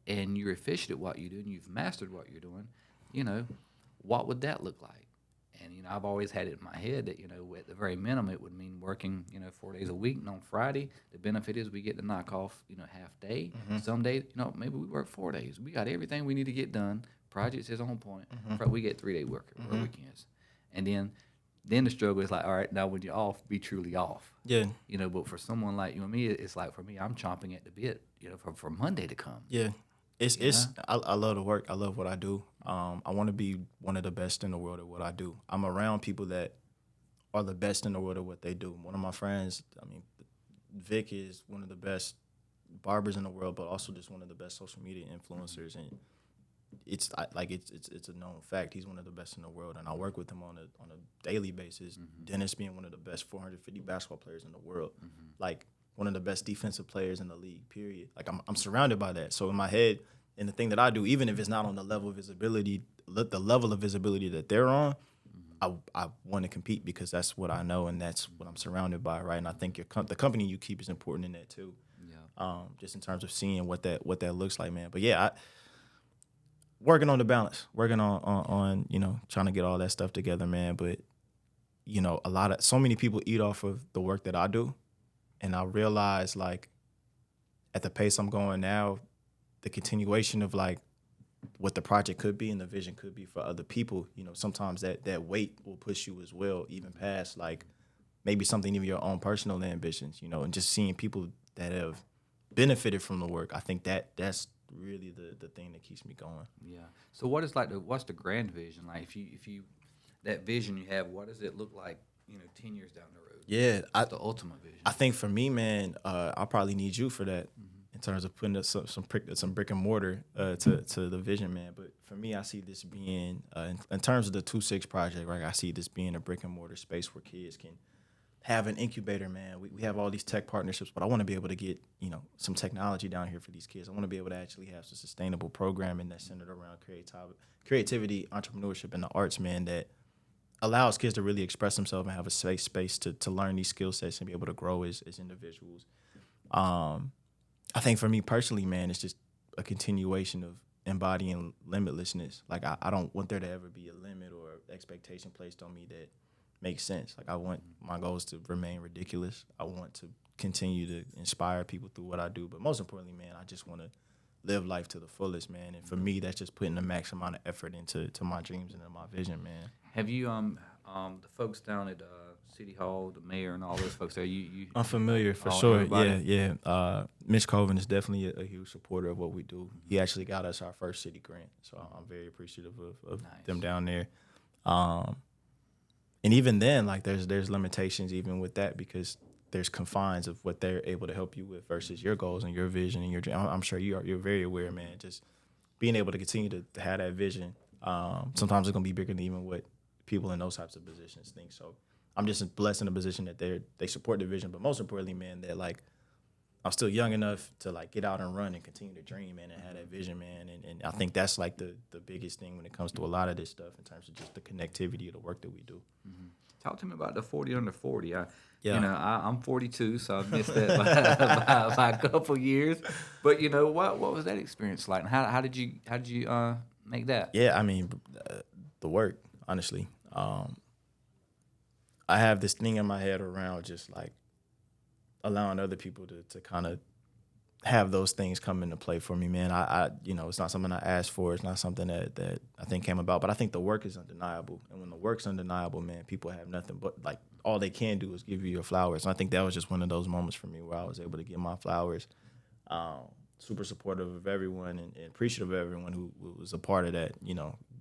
and you're efficient at what you do and you've mastered what you're doing, what would that look like? And, I've always had it in my head that, at the very minimum, it would mean working, 4 days a week. And on Friday, the benefit is we get to knock off, half day. Some days, maybe we work 4 days. We got everything we need to get done. Projects is on point. We get 3-day work weekends. And then the struggle is like, all right, now when you're off, be truly off. Yeah. But for someone like you and me, it's like, for me, I'm chomping at the bit, for Monday to come. Yeah. I love the work. I love what I do. I want to be one of the best in the world at what I do. I'm around people that are the best in the world at what they do. One of my friends, Vic is one of the best barbers in the world, but also just one of the best social media influencers. And it's a known fact. He's one of the best in the world, and I work with him on a daily basis. Dennis being one of the best 450 basketball players in the world, like one of the best defensive players in the league. Period. Like I'm surrounded by that. So in my head, and the thing that I do, even if it's not on the level of visibility, the level of visibility that they're on, I want to compete because that's what I know and that's what I'm surrounded by, right? And I think the company you keep is important in that too. Yeah. Just in terms of seeing what that looks like, man. But yeah, working on the balance, working on trying to get all that stuff together, man. But so many people eat off of the work that I do, and I realize like at the pace I'm going now, the continuation of like what the project could be and the vision could be for other people, sometimes that weight will push you as well, even past like maybe something of your own personal ambitions, and just seeing people that have benefited from the work. I think that's really the thing that keeps me going. Yeah. So what's the grand vision? Like if you that vision you have, what does it look like, 10 years down the road? Yeah. What's the ultimate vision? I think for me, man, I'll probably need you for that. In terms of putting up some brick and mortar to the vision, man. But for me, I see this being, in terms of the 2-6 project, right? I see this being a brick and mortar space where kids can have an incubator, man. We have all these tech partnerships, but I want to be able to get, some technology down here for these kids. I want to be able to actually have some sustainable programming that's centered around creativity, entrepreneurship, and the arts, man, that allows kids to really express themselves and have a safe space to learn these skill sets and be able to grow as individuals. I think for me personally, man, it's just a continuation of embodying limitlessness. Like I don't want there to ever be a limit or expectation placed on me that makes sense. Like I want my goals to remain ridiculous. I want to continue to inspire people through what I do. But most importantly, man, I just want to live life to the fullest, man. And for me, that's just putting the max amount of effort into my dreams and my vision, man. Have you the folks down at City Hall, the mayor, and all those folks there? You I'm familiar for sure. Everybody? Yeah. Mitch Colvin is definitely a huge supporter of what we do. He actually got us our first city grant, so I'm very appreciative of them down there. And even then, like there's limitations even with that because there's confines of what they're able to help you with versus your goals and your vision and your dream. I'm sure you're very aware, man. Just being able to continue to have that vision. Sometimes it's gonna be bigger than even what people in those types of positions think. So I'm just blessed in a position that they support the vision, but most importantly, man, that like I'm still young enough to like get out and run and continue to dream, man, and have that vision, man. And I think that's like the biggest thing when it comes to a lot of this stuff in terms of just the connectivity of the work that we do. Mm-hmm. Talk to me about the 40 under 40. I'm 42, so I've missed that by a couple years. But what was that experience like? And how did you make that? Yeah, I mean, the work, honestly. I have this thing in my head around just like allowing other people to kind of have those things come into play for me, man. I it's not something I asked for. It's not something that I think came about, but I think the work is undeniable. And when the work's undeniable, man, people have nothing but like all they can do is give you your flowers. And I think that was just one of those moments for me where I was able to get my flowers. Super supportive of everyone and appreciative of everyone who was a part of that,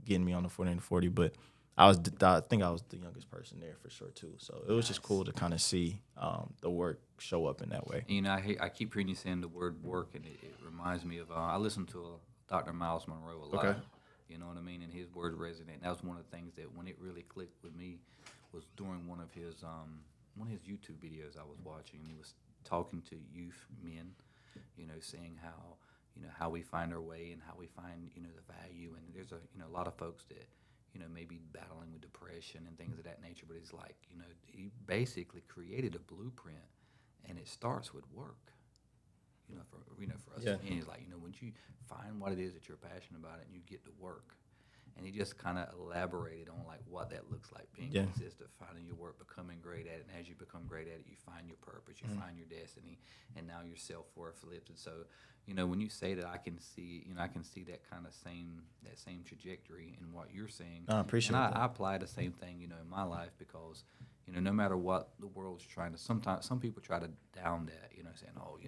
getting me on the 40 under 40. But I think I was the youngest person there for sure too. So it was just cool to kind of see the work show up in that way. I keep hearing you saying the word work, and it reminds me of I listened to Dr. Miles Monroe a lot. Okay. You know what I mean? And his words resonate. And that was one of the things that when it really clicked with me was during one of his YouTube videos I was watching. And he was talking to youth men, saying how we find our way and how we find the value. And there's a lot of folks that maybe battling with depression and things of that nature, but it's like, he basically created a blueprint, and it starts with work. For us, yeah. And it's like, once you find what it is that you're passionate about and you get to work, And he just kind of elaborated on like what that looks like, being Yeah. consistent, finding your work, becoming great at it. And as you become great at it, you find your purpose, you find your destiny, and now your self-worth lifted. So, when you say that, I can see that kind of same trajectory in what you're saying. I appreciate and that. I apply the same thing, in my life, because, no matter what the world's trying to, sometimes some people try to down that, saying, oh,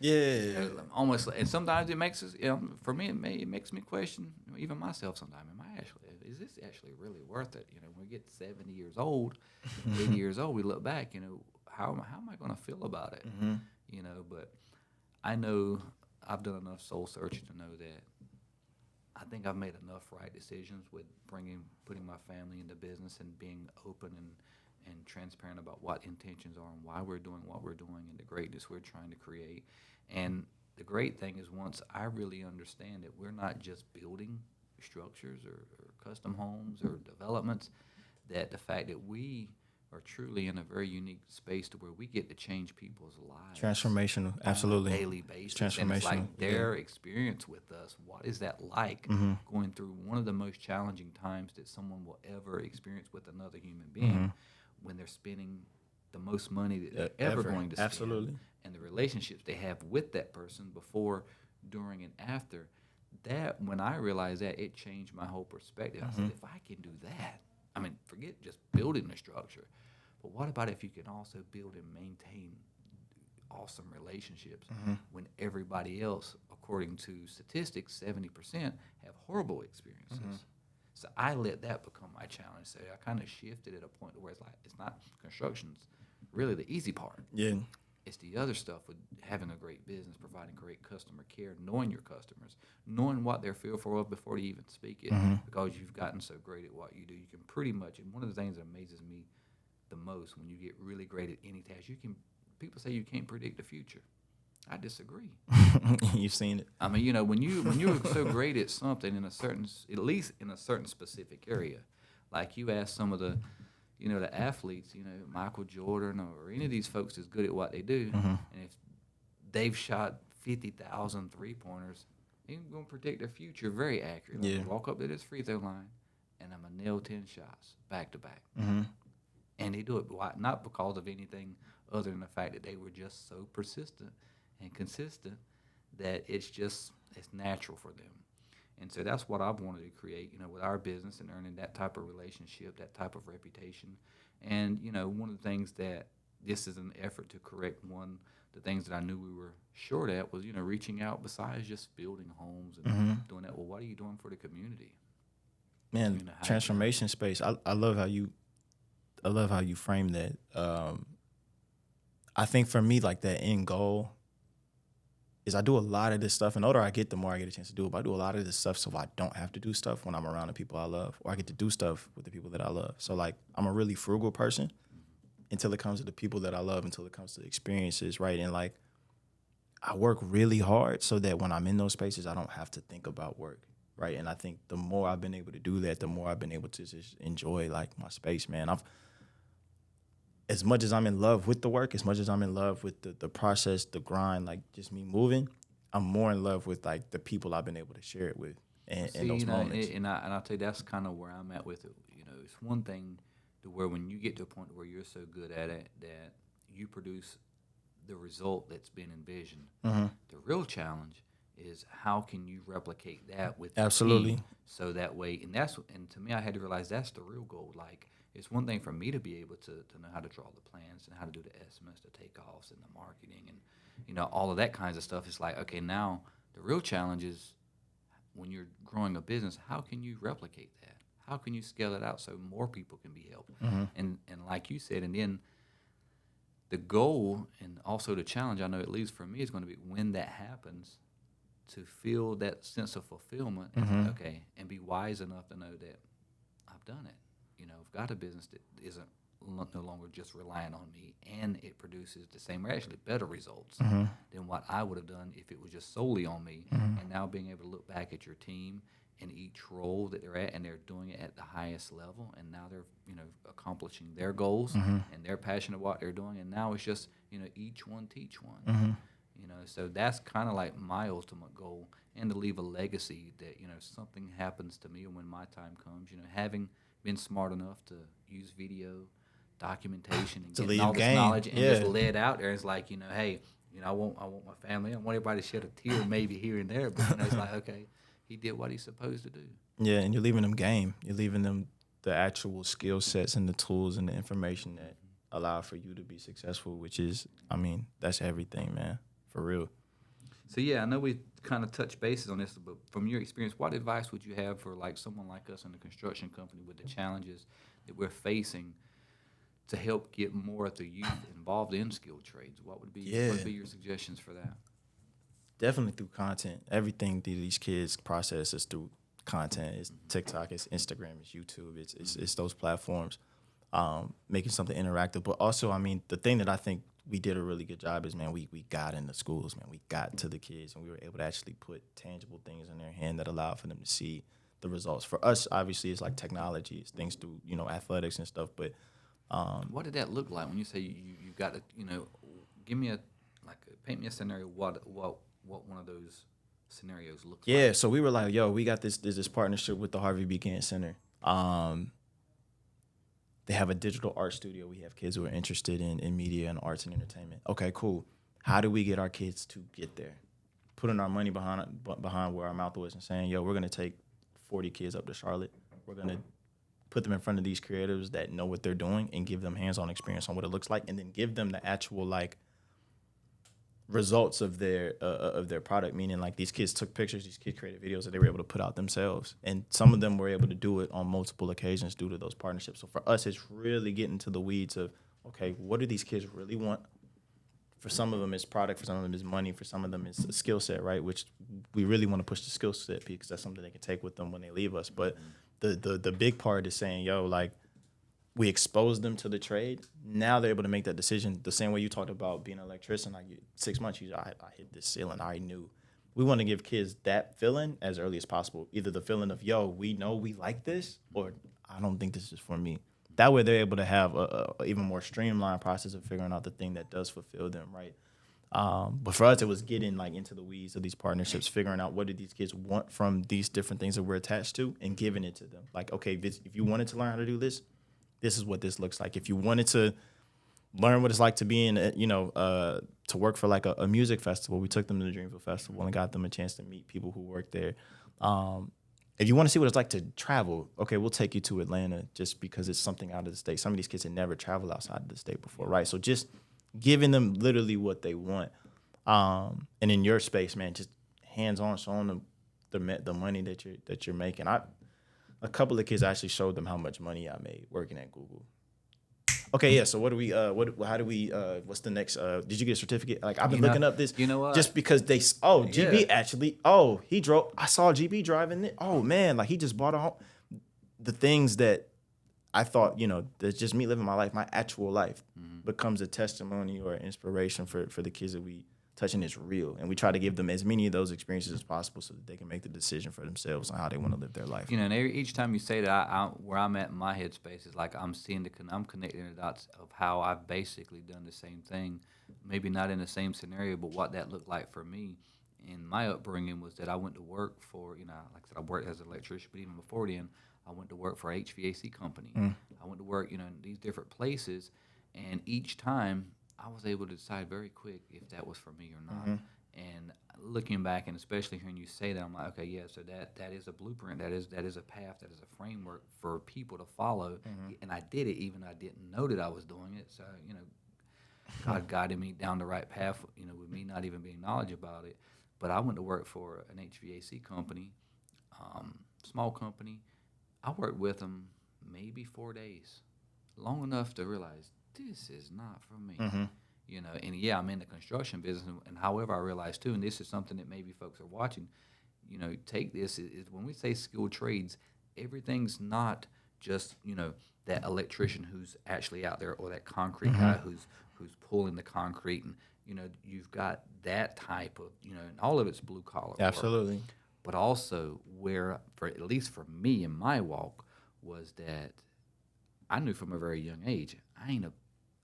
you're almost, and sometimes it makes us, for me, it makes me question even myself sometimes. Is this actually really worth it? When we get 70 years old, 80 years old, we look back, how am I going to feel about it? But I know I've done enough soul searching to know that I think I've made enough right decisions with putting my family into business and being open and transparent about what intentions are and why we're doing what we're doing and the greatness we're trying to create. And the great thing is, once I really understand that we're not just building structures or custom homes or developments, that the fact that we are truly in a very unique space to where we get to change people's lives. Transformational, absolutely. On a daily basis. Transformational. And it's like their experience with us. What is that like, going through one of the most challenging times that someone will ever experience with another human being, when they're spending the most money that they're ever going to spend. Absolutely. And the relationships they have with that person before, during, and after. That, when I realized that, it changed my whole perspective. I said, if I can do that, forget just building the structure, but what about if you can also build and maintain awesome relationships when everybody else, according to statistics, 70% have horrible experiences. So I let that become my challenge. So I kind of shifted at a point where it's not construction's really the easy part. Yeah. It's the other stuff with having a great business, providing great customer care, knowing your customers, knowing what they're fearful of before you even speak it, because you've gotten so great at what you do. You can pretty much, and one of the things that amazes me the most, when you get really great at any task, people say you can't predict the future. I disagree. You've seen it. When you're so great at something at least in a certain specific area, like you ask some of the athletes, Michael Jordan or any of these folks is good at what they do, and if they've shot 50,000 three-pointers, they're going to predict their future very accurately. Yeah. Walk up to this free throw line, and I'm going to nail 10 shots back to back. And they do it not because of anything other than the fact that they were just so persistent and consistent that it's natural for them. And so that's what I've wanted to create, with our business, and earning that type of relationship, that type of reputation. And, one of the things that this is an effort to correct, the things that I knew we were short at was, reaching out besides just building homes and doing that. Well, what are you doing for the community? Man, transformation space. I love how you frame that. I think for me, like, that end goal is I do a lot of this stuff, and the older I get, the more I get a chance to do it. But I do a lot of this stuff so I don't have to do stuff when I'm around the people I love, or I get to do stuff with the people that I love. So, like, I'm a really frugal person until it comes to the people that I love, until it comes to experiences, right? And, like, I work really hard so that when I'm in those spaces, I don't have to think about work, right? And I think the more I've been able to do that, the more I've been able to just enjoy, like, my space, man. As much as I'm in love with the work, as much as I'm in love with the process, the grind, like, just me moving, I'm more in love with, like, the people I've been able to share it with in those moments. And I'll tell you, that's kind of where I'm at with it. It's one thing to where when you get to a point where you're so good at it that you produce the result that's been envisioned. The real challenge is how can you replicate that with your team, so that way, and to me, I had to realize that's the real goal. Like, it's one thing for me to be able to know how to draw the plans and how to do the estimates, the takeoffs, and the marketing, and all of that kinds of stuff. It's like, okay, now the real challenge is when you're growing a business, how can you replicate that? How can you scale it out so more people can be helped? And like you said, and then the goal and also the challenge, I know at least for me, is going to be when that happens, to feel that sense of fulfillment, and be wise enough to know that I've done it. I've got a business that isn't no longer just relying on me, and it produces the same or actually better results than what I would have done if it was just solely on me. And now being able to look back at your team in each role that they're at, and they're doing it at the highest level, and now they're accomplishing their goals, and they're passionate about what they're doing, and now it's just each one teach one. You know, so that's kind of like my ultimate goal, and to leave a legacy that, you know, something happens to me when my time comes, you know, having been smart enough to use video, documentation, and To getting leave all this game. knowledge and just Yeah. lay it out there. It's like, you know, hey, you know, I want my family. I want everybody to shed a tear maybe here and there, but, you know, it's like, okay, he did what he's supposed to do. Yeah, and you're leaving them game. You're leaving them the actual skill sets and the tools and the information that allow for you to be successful, which is, I mean, that's everything, man, for real. So yeah, I know we kind of touched bases on this, but from your experience, what advice would you have for like someone like us in the construction company with the challenges that we're facing to help get more of the youth involved in skilled trades? What would be your suggestions for that? Definitely through content. Everything that these kids process is through content. It's TikTok, it's Instagram, it's YouTube, it's those platforms, making something interactive. But also, I mean, the thing that I think we did a really good job is, man, we got in the schools, man. We got to the kids, and we were able to actually put tangible things in their hand that allowed for them to see the results. For us, obviously, it's like technology. It's things through, you know, athletics and stuff. But What did that look like when you say you got to, you know, give me paint me a scenario. What one of those scenarios looks like? yeah, so we were like, yo, we got this partnership with the Harvey B. Gantt Center. They have a digital art studio. We have kids who are interested in media and arts and entertainment. Okay, cool. How do we get our kids to get there? Putting our money behind where our mouth was and saying, yo, we're going to take 40 kids up to Charlotte. We're going to put them in front of these creatives that know what they're doing and give them hands-on experience on what it looks like, and then give them the actual, like, results of their product, meaning like these kids took pictures, these kids created videos that they were able to put out themselves, and some of them were able to do it on multiple occasions due to those partnerships. So for us, it's really getting to the weeds of, okay, what do these kids really want? For some of them it's product, for some of them it's money, for some of them it's a skill set, right? Which we really want to push the skill set because that's something they can take with them when they leave us. But the big part is saying, yo, like, we expose them to the trade. Now they're able to make that decision the same way you talked about being an electrician. Like 6 months, I hit this ceiling. I already knew. We want to give kids that feeling as early as possible. Either the feeling of, yo, we know we like this, or I don't think this is for me. That way they're able to have a even more streamlined process of figuring out the thing that does fulfill them, right? But for us, it was getting like into the weeds of these partnerships, figuring out what do these kids want from these different things that we're attached to, and giving it to them. Like, okay, if you wanted to learn how to do this, this is what this looks like. If you wanted to learn what it's like to be in, to work for like a music festival, we took them to the Dreamville Festival and got them a chance to meet people who work there. If you want to see what it's like to travel, okay, we'll take you to Atlanta just because it's something out of the state. Some of these kids had never traveled outside of the state before, right? So just giving them literally what they want. And in your space, man, just hands-on, showing them the money that you're making. A couple of kids, I actually showed them how much money I made working at Google. Okay, yeah. So how do we? What's the next? Did you get a certificate? Like, I've been looking up this. You know what? Just because GB actually. Oh, he drove. I saw GB driving it. Oh man, like he just bought a home. The things that I thought, that's just me living my life. My actual life becomes a testimony or inspiration for the kids that we touching is real, and we try to give them as many of those experiences as possible so that they can make the decision for themselves on how they want to live their life. And each time you say that, where I'm at in my headspace is like I'm connecting the dots of how I've basically done the same thing, maybe not in the same scenario, but what that looked like for me. And my upbringing was that I went to work for, like I said, I worked as an electrician, but even before then, I went to work for a HVAC company. I went to work, in these different places, and each time I was able to decide very quick if that was for me or not. And looking back, and especially hearing you say that, I'm like, okay, yeah, so that is a blueprint, that is a path, that is a framework for people to follow. And I did it even though I didn't know that I was doing it. So, God guided me down the right path, with me not even being knowledgeable about it. But I went to work for an HVAC company, small company. I worked with them maybe 4 days, long enough to realize this is not for me. And yeah, I'm in the construction business, and however I realized too, and this is something that maybe folks are watching, take this, is when we say skilled trades, everything's not just, that electrician who's actually out there, or that concrete guy who's pulling the concrete, and, you've got that type of, and all of it's blue collar Absolutely. work. But also where, at least for me in my walk, was that I knew from a very young age, I ain't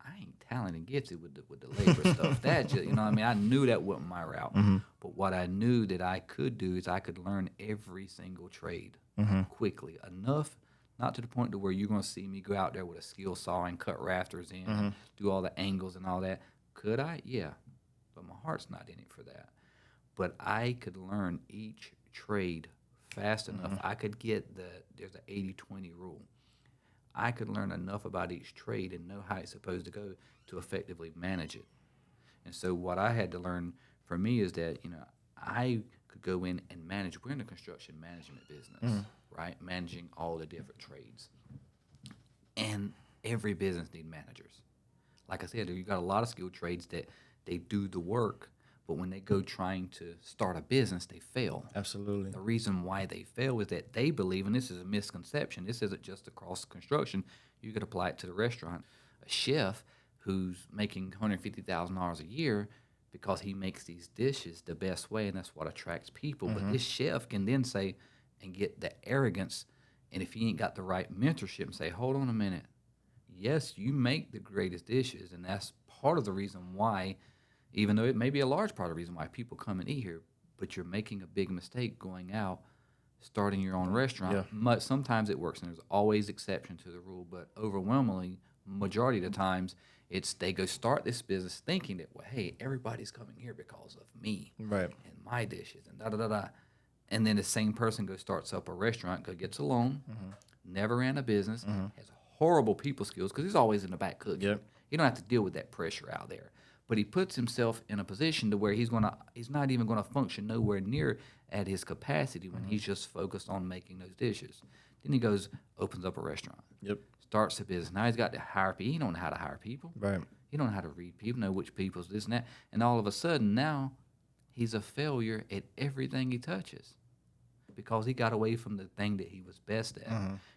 I ain't talented and gifted with the labor stuff. That just, you know what I mean? I knew that wasn't my route. But what I knew that I could do is I could learn every single trade quickly enough, not to the point to where you're going to see me go out there with a skill saw and cut rafters in and do all the angles and all that. Could I? Yeah. But my heart's not in it for that. But I could learn each trade fast enough. I could get there's an 80-20 rule. I could learn enough about each trade and know how it's supposed to go to effectively manage it. And so what I had to learn for me is that, you know, I could go in and manage. We're in the construction management business, right? Managing all the different trades. And every business needs managers. Like I said, you got a lot of skilled trades that they do the work, but when they go trying to start a business, they fail. Absolutely. The reason why they fail is that they believe, and this is a misconception, this isn't just across construction, you could apply it to the restaurant. A chef who's making $150,000 a year because he makes these dishes the best way, and that's what attracts people. But this chef can then say and get the arrogance, and if he ain't got the right mentorship and say, hold on a minute, yes, you make the greatest dishes, and that's part of the reason why, even though it may be a large part of the reason why people come and eat here, but you're making a big mistake going out, starting your own restaurant. Yeah. Sometimes it works, and there's always exception to the rule, but overwhelmingly, majority of the times, it's they go start this business thinking that, well, hey, everybody's coming here because of me and my dishes and da-da-da-da. And then the same person goes starts up a restaurant, gets a loan, never ran a business, has horrible people skills because he's always in the back cooking. Yep. You don't have to deal with that pressure out there. But he puts himself in a position to where he's not even gonna function nowhere near at his capacity when he's just focused on making those dishes. Then he goes, opens up a restaurant. Yep. Starts a business. Now he's got to hire people. He don't know how to hire people. Right. He don't know how to read people, know which people's this and that. And all of a sudden now he's a failure at everything he touches because he got away from the thing that he was best at.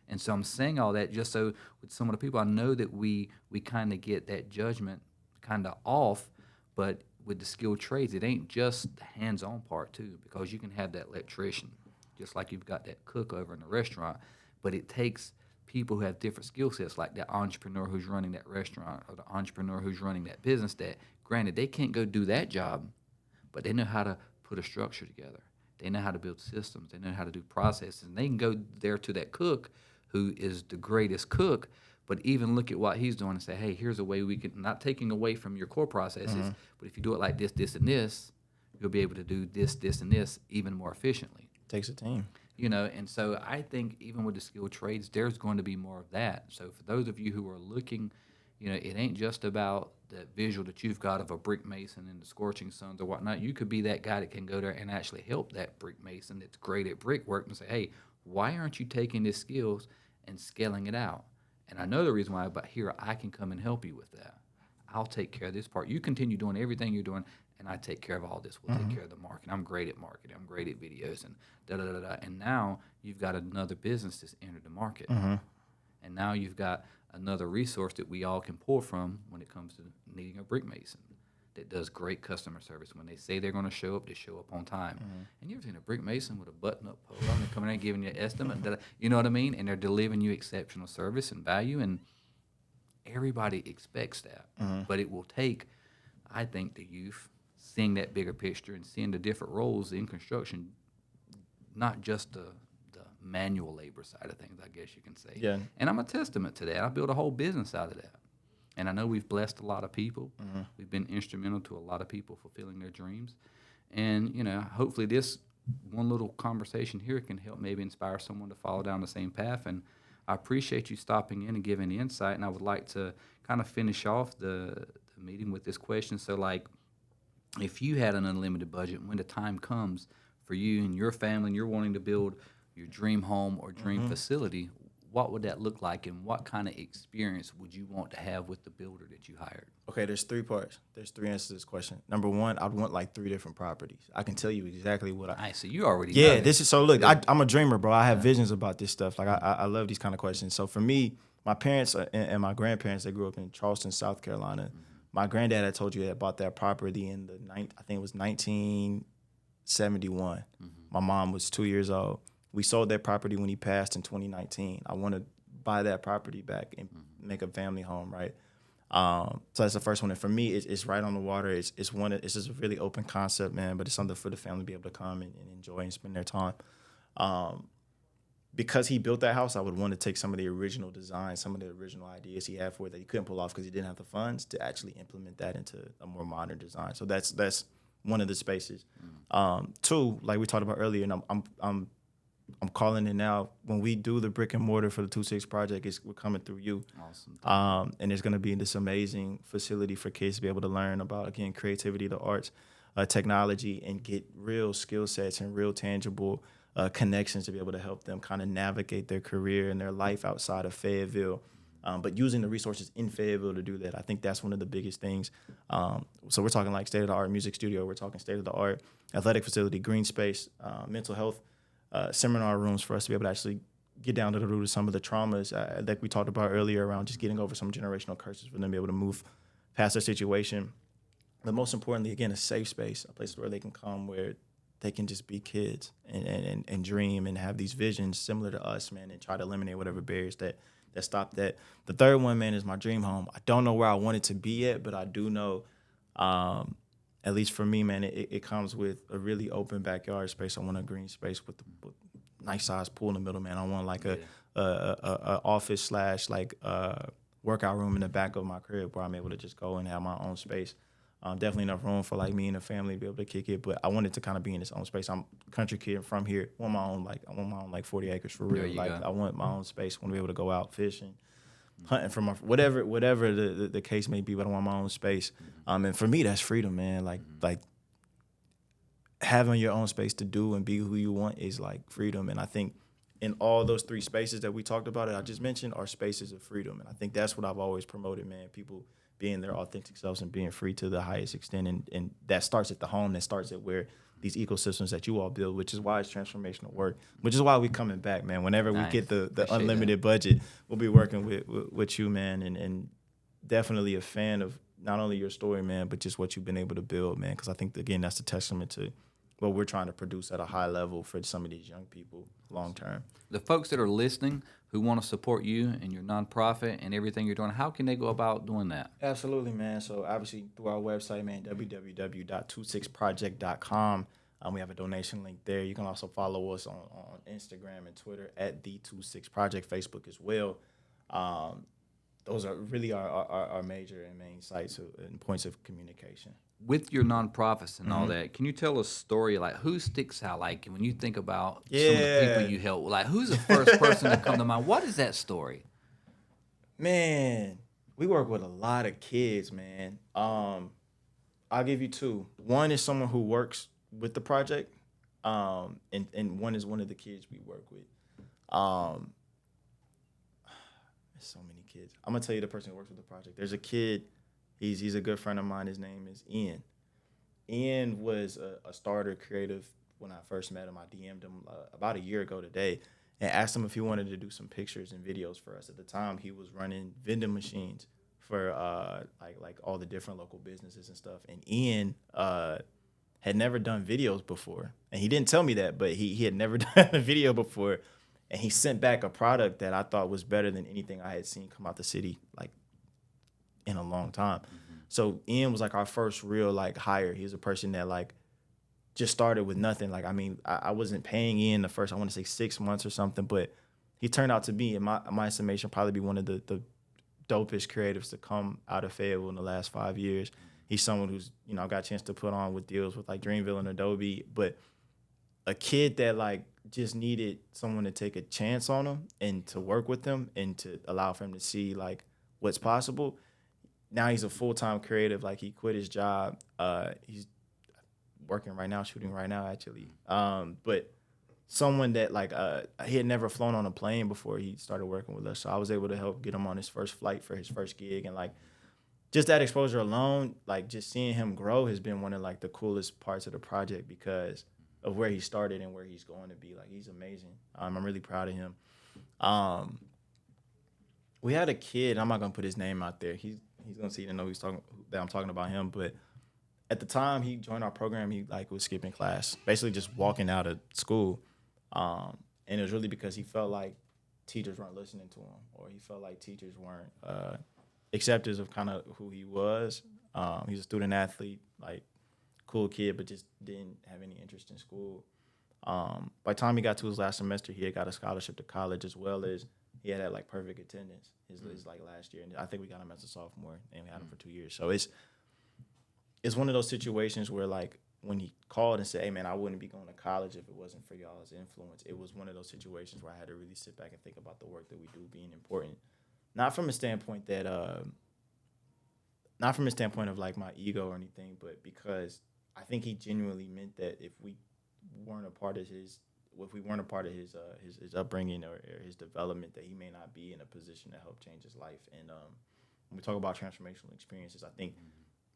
And so I'm saying all that just so with some of the people, I know that we kind of get that judgment kind of off, but with the skilled trades, it ain't just the hands-on part too, because you can have that electrician, just like you've got that cook over in the restaurant, but it takes people who have different skill sets, like that entrepreneur who's running that restaurant or the entrepreneur who's running that business that, granted, they can't go do that job, but they know how to put a structure together. They know how to build systems. They know how to do processes. And they can go there to that cook who is the greatest cook, but even look at what he's doing and say, hey, here's a way we can, not taking away from your core processes, but if you do it like this, this, and this, you'll be able to do this, this, and this even more efficiently. Takes a team. You know, and so I think even with the skilled trades, there's going to be more of that. So for those of you who are looking, you know, it ain't just about the visual that you've got of a brick mason in the scorching suns or whatnot. You could be that guy that can go there and actually help that brick mason that's great at brickwork and say, hey, why aren't you taking these skills and scaling it out? And I know the reason why, but here I can come and help you with that. I'll take care of this part. You continue doing everything you're doing, and I take care of all this. We'll take care of the marketing. I'm great at marketing. I'm great at videos and da-da-da-da. And now you've got another business that's entered the market. And now you've got another resource that we all can pull from when it comes to needing a brick mason that does great customer service. When they say they're going to show up, they show up on time. And you've seen a brick mason with a button-up pole on, they're coming in and giving you an estimate, you know what I mean? And they're delivering you exceptional service and value, and everybody expects that. But it will take, I think, the youth seeing that bigger picture and seeing the different roles in construction, not just the manual labor side of things, I guess you can say. Yeah. And I'm a testament to that. I built a whole business out of that. And I know we've blessed a lot of people. We've been instrumental to a lot of people fulfilling their dreams. And, you know, hopefully this one little conversation here can help maybe inspire someone to follow down the same path. And I appreciate you stopping in and giving the insight. And I would like to kind of finish off the meeting with this question. So, like, if you had an unlimited budget, when the time comes for you and your family and you're wanting to build your dream home or dream facility, what would that look like, and what kind of experience would you want to have with the builder that you hired? Okay, there's 3 parts. There's 3 answers to this question. Number 1, I'd want like 3 different properties. I can tell you exactly what I... So you already know this is... So, look, I'm a dreamer, bro. I have visions about this stuff. Like, I love these kind of questions. So, for me, my parents and my grandparents, they grew up in Charleston, South Carolina. My granddad, I told you, had bought that property in I think it was 1971. My mom was 2 years old. We sold that property when he passed in 2019. I want to buy that property back and make a family home, right? So that's the first one. And for me, it's right on the water. It's just a really open concept, man. But it's something for the family to be able to come and enjoy and spend their time. Because he built that house, I would want to take some of the original design, some of the original ideas he had for it that he couldn't pull off because he didn't have the funds to actually implement that into a more modern design. So that's one of the spaces. Two, like we talked about earlier, and I'm calling it now. When we do the brick and mortar for the 2-6 project, we're coming through you. Awesome. And there's going to be this amazing facility for kids to be able to learn about, again, creativity, the arts, technology, and get real skill sets and real tangible connections to be able to help them kind of navigate their career and their life outside of Fayetteville. But using the resources in Fayetteville to do that, I think that's one of the biggest things. So we're talking like state-of-the-art music studio. We're talking state-of-the-art athletic facility, green space, mental health, seminar rooms for us to be able to actually get down to the root of some of the traumas that we talked about earlier around just getting over some generational curses for them to be able to move past their situation. But most importantly, again, a safe space, a place where they can come where they can just be kids and dream and have these visions similar to us, man, and try to eliminate whatever barriers that stop that. The third one, man, is my dream home. I don't know where I want it to be yet, but I do know, at least for me, man, it comes with a really open backyard space. I want a green space with a nice size pool in the middle, man. I want like a office / like workout room in the back of my crib where I'm able to just go and have my own space. Definitely enough room for like me and the family to be able to kick it, but I wanted to kind of be in its own space. I'm a country kid from here. I want my own 40 acres for real. Like I want my own space. I want to be able to go out fishing, hunting from whatever the case may be, but I want my own space. And for me, that's freedom, man. Like having your own space to do and be who you want is like freedom. And I think in all those 3 spaces that we talked about, I just mentioned, are spaces of freedom. And I think that's what I've always promoted, man. People being their authentic selves and being free to the highest extent. And that starts at the home. That starts at where these ecosystems that you all build, which is why it's transformational work, which is why we're coming back, man. Whenever we get the unlimited budget, we'll be working with you, man. And definitely a fan of not only your story, man, but just what you've been able to build, man. Because I think, again, that's a testament to what we're trying to produce at a high level for some of these young people long term. The folks that are listening who want to support you and your nonprofit and everything you're doing, how can they go about doing that? Absolutely, man. So obviously through our website, man, www.26project.com. We have a donation link there. You can also follow us on Instagram and Twitter at the 26 Project, Facebook as well. Those are really our major and main sites and points of communication. With your nonprofits and all that, can you tell a story, like who sticks out, like when you think about some of the people you help, like who's the first person to come to mind? What is that story? Man, we work with a lot of kids, man. I'll give you 2. One is someone who works with the project, and one is one of the kids we work with. There's so many kids. I'm gonna tell you the person who works with the project. There's a kid. He's a good friend of mine. His name is Ian. Ian was a starter creative when I first met him. I DM'd him about a year ago today and asked him if he wanted to do some pictures and videos for us. At the time, he was running vending machines for like all the different local businesses and stuff. And Ian had never done videos before. And he didn't tell me that, but he had never done a video before. And he sent back a product that I thought was better than anything I had seen come out the city, like, in a long time. So Ian was like our first real like hire. He was a person that like just started with nothing. Like, I mean, I wasn't paying Ian the first, I want to say 6 months or something, but he turned out to be, in my estimation, probably be one of the dopest creatives to come out of Fayetteville in the last 5 years. He's someone who's, got a chance to put on with deals with like Dreamville and Adobe, but a kid that like just needed someone to take a chance on him and to work with them and to allow for him to see like what's possible. Now he's a full-time creative. Like, he quit his job. He's working right now, shooting right now, actually. But someone that, like, he had never flown on a plane before he started working with us. So I was able to help get him on his first flight for his first gig. And, like, just that exposure alone, like, just seeing him grow has been one of, like, the coolest parts of the project because of where he started and where he's going to be. Like, he's amazing. I'm really proud of him. We had a kid. I'm not going to put his name out there. He's gonna see and know that I'm talking about him. But at the time he joined our program, he like was skipping class, basically just walking out of school. And it was really because he felt like teachers weren't listening to him, or he felt like teachers weren't acceptance of kind of who he was. He's a student athlete, like cool kid, but just didn't have any interest in school. By the time he got to his last semester, he had got a scholarship to college, as well as he had like perfect attendance his like last year. And I think we got him as a sophomore, and we had him for 2 years. So it's one of those situations where, like, when he called and said, hey, man, I wouldn't be going to college if it wasn't for y'all's influence. It was one of those situations where I had to really sit back and think about the work that we do being important. Not from a standpoint that, not from a standpoint of, like, my ego or anything, but because I think he genuinely meant that if we weren't a part of his upbringing or his development, that he may not be in a position to help change his life. And when we talk about transformational experiences, I think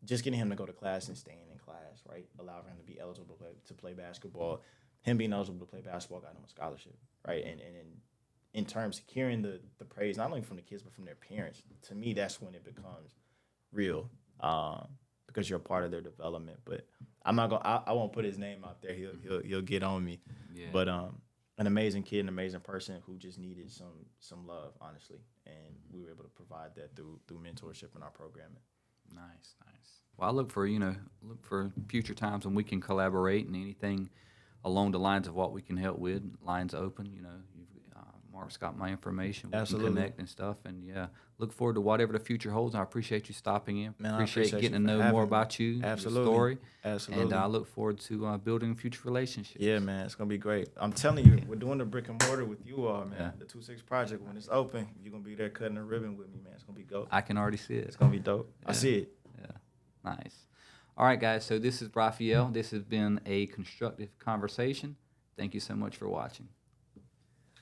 just getting him to go to class and staying in class, right, allowing him to be eligible to play basketball, him being eligible to play basketball got him a scholarship, right? And in terms of hearing the praise, not only from the kids but from their parents, to me that's when it becomes real, because you're a part of their development. But I won't put his name out there. He'll get on me. Yeah. But an amazing kid, an amazing person who just needed some love, honestly, and we were able to provide that through mentorship in our programming. Nice. Well, I look for future times when we can collaborate and anything along the lines of what we can help with. Lines open, Mark's got my information. We Absolutely. can connect and stuff, and look forward to whatever the future holds. I appreciate you stopping in. Man, appreciate getting to know more about you, Absolutely. your story. Absolutely. And I look forward to building future relationships. Yeah, man, it's gonna be great. I'm telling you, we're doing the brick and mortar with you all, man. Yeah. The 2-6 project, when it's open, you're gonna be there cutting a ribbon with me, man. It's gonna be dope. I can already see it. It's gonna be dope. Yeah. I see it. Yeah, nice. All right, guys. So this is Ralphael. This has been a constructive conversation. Thank you so much for watching.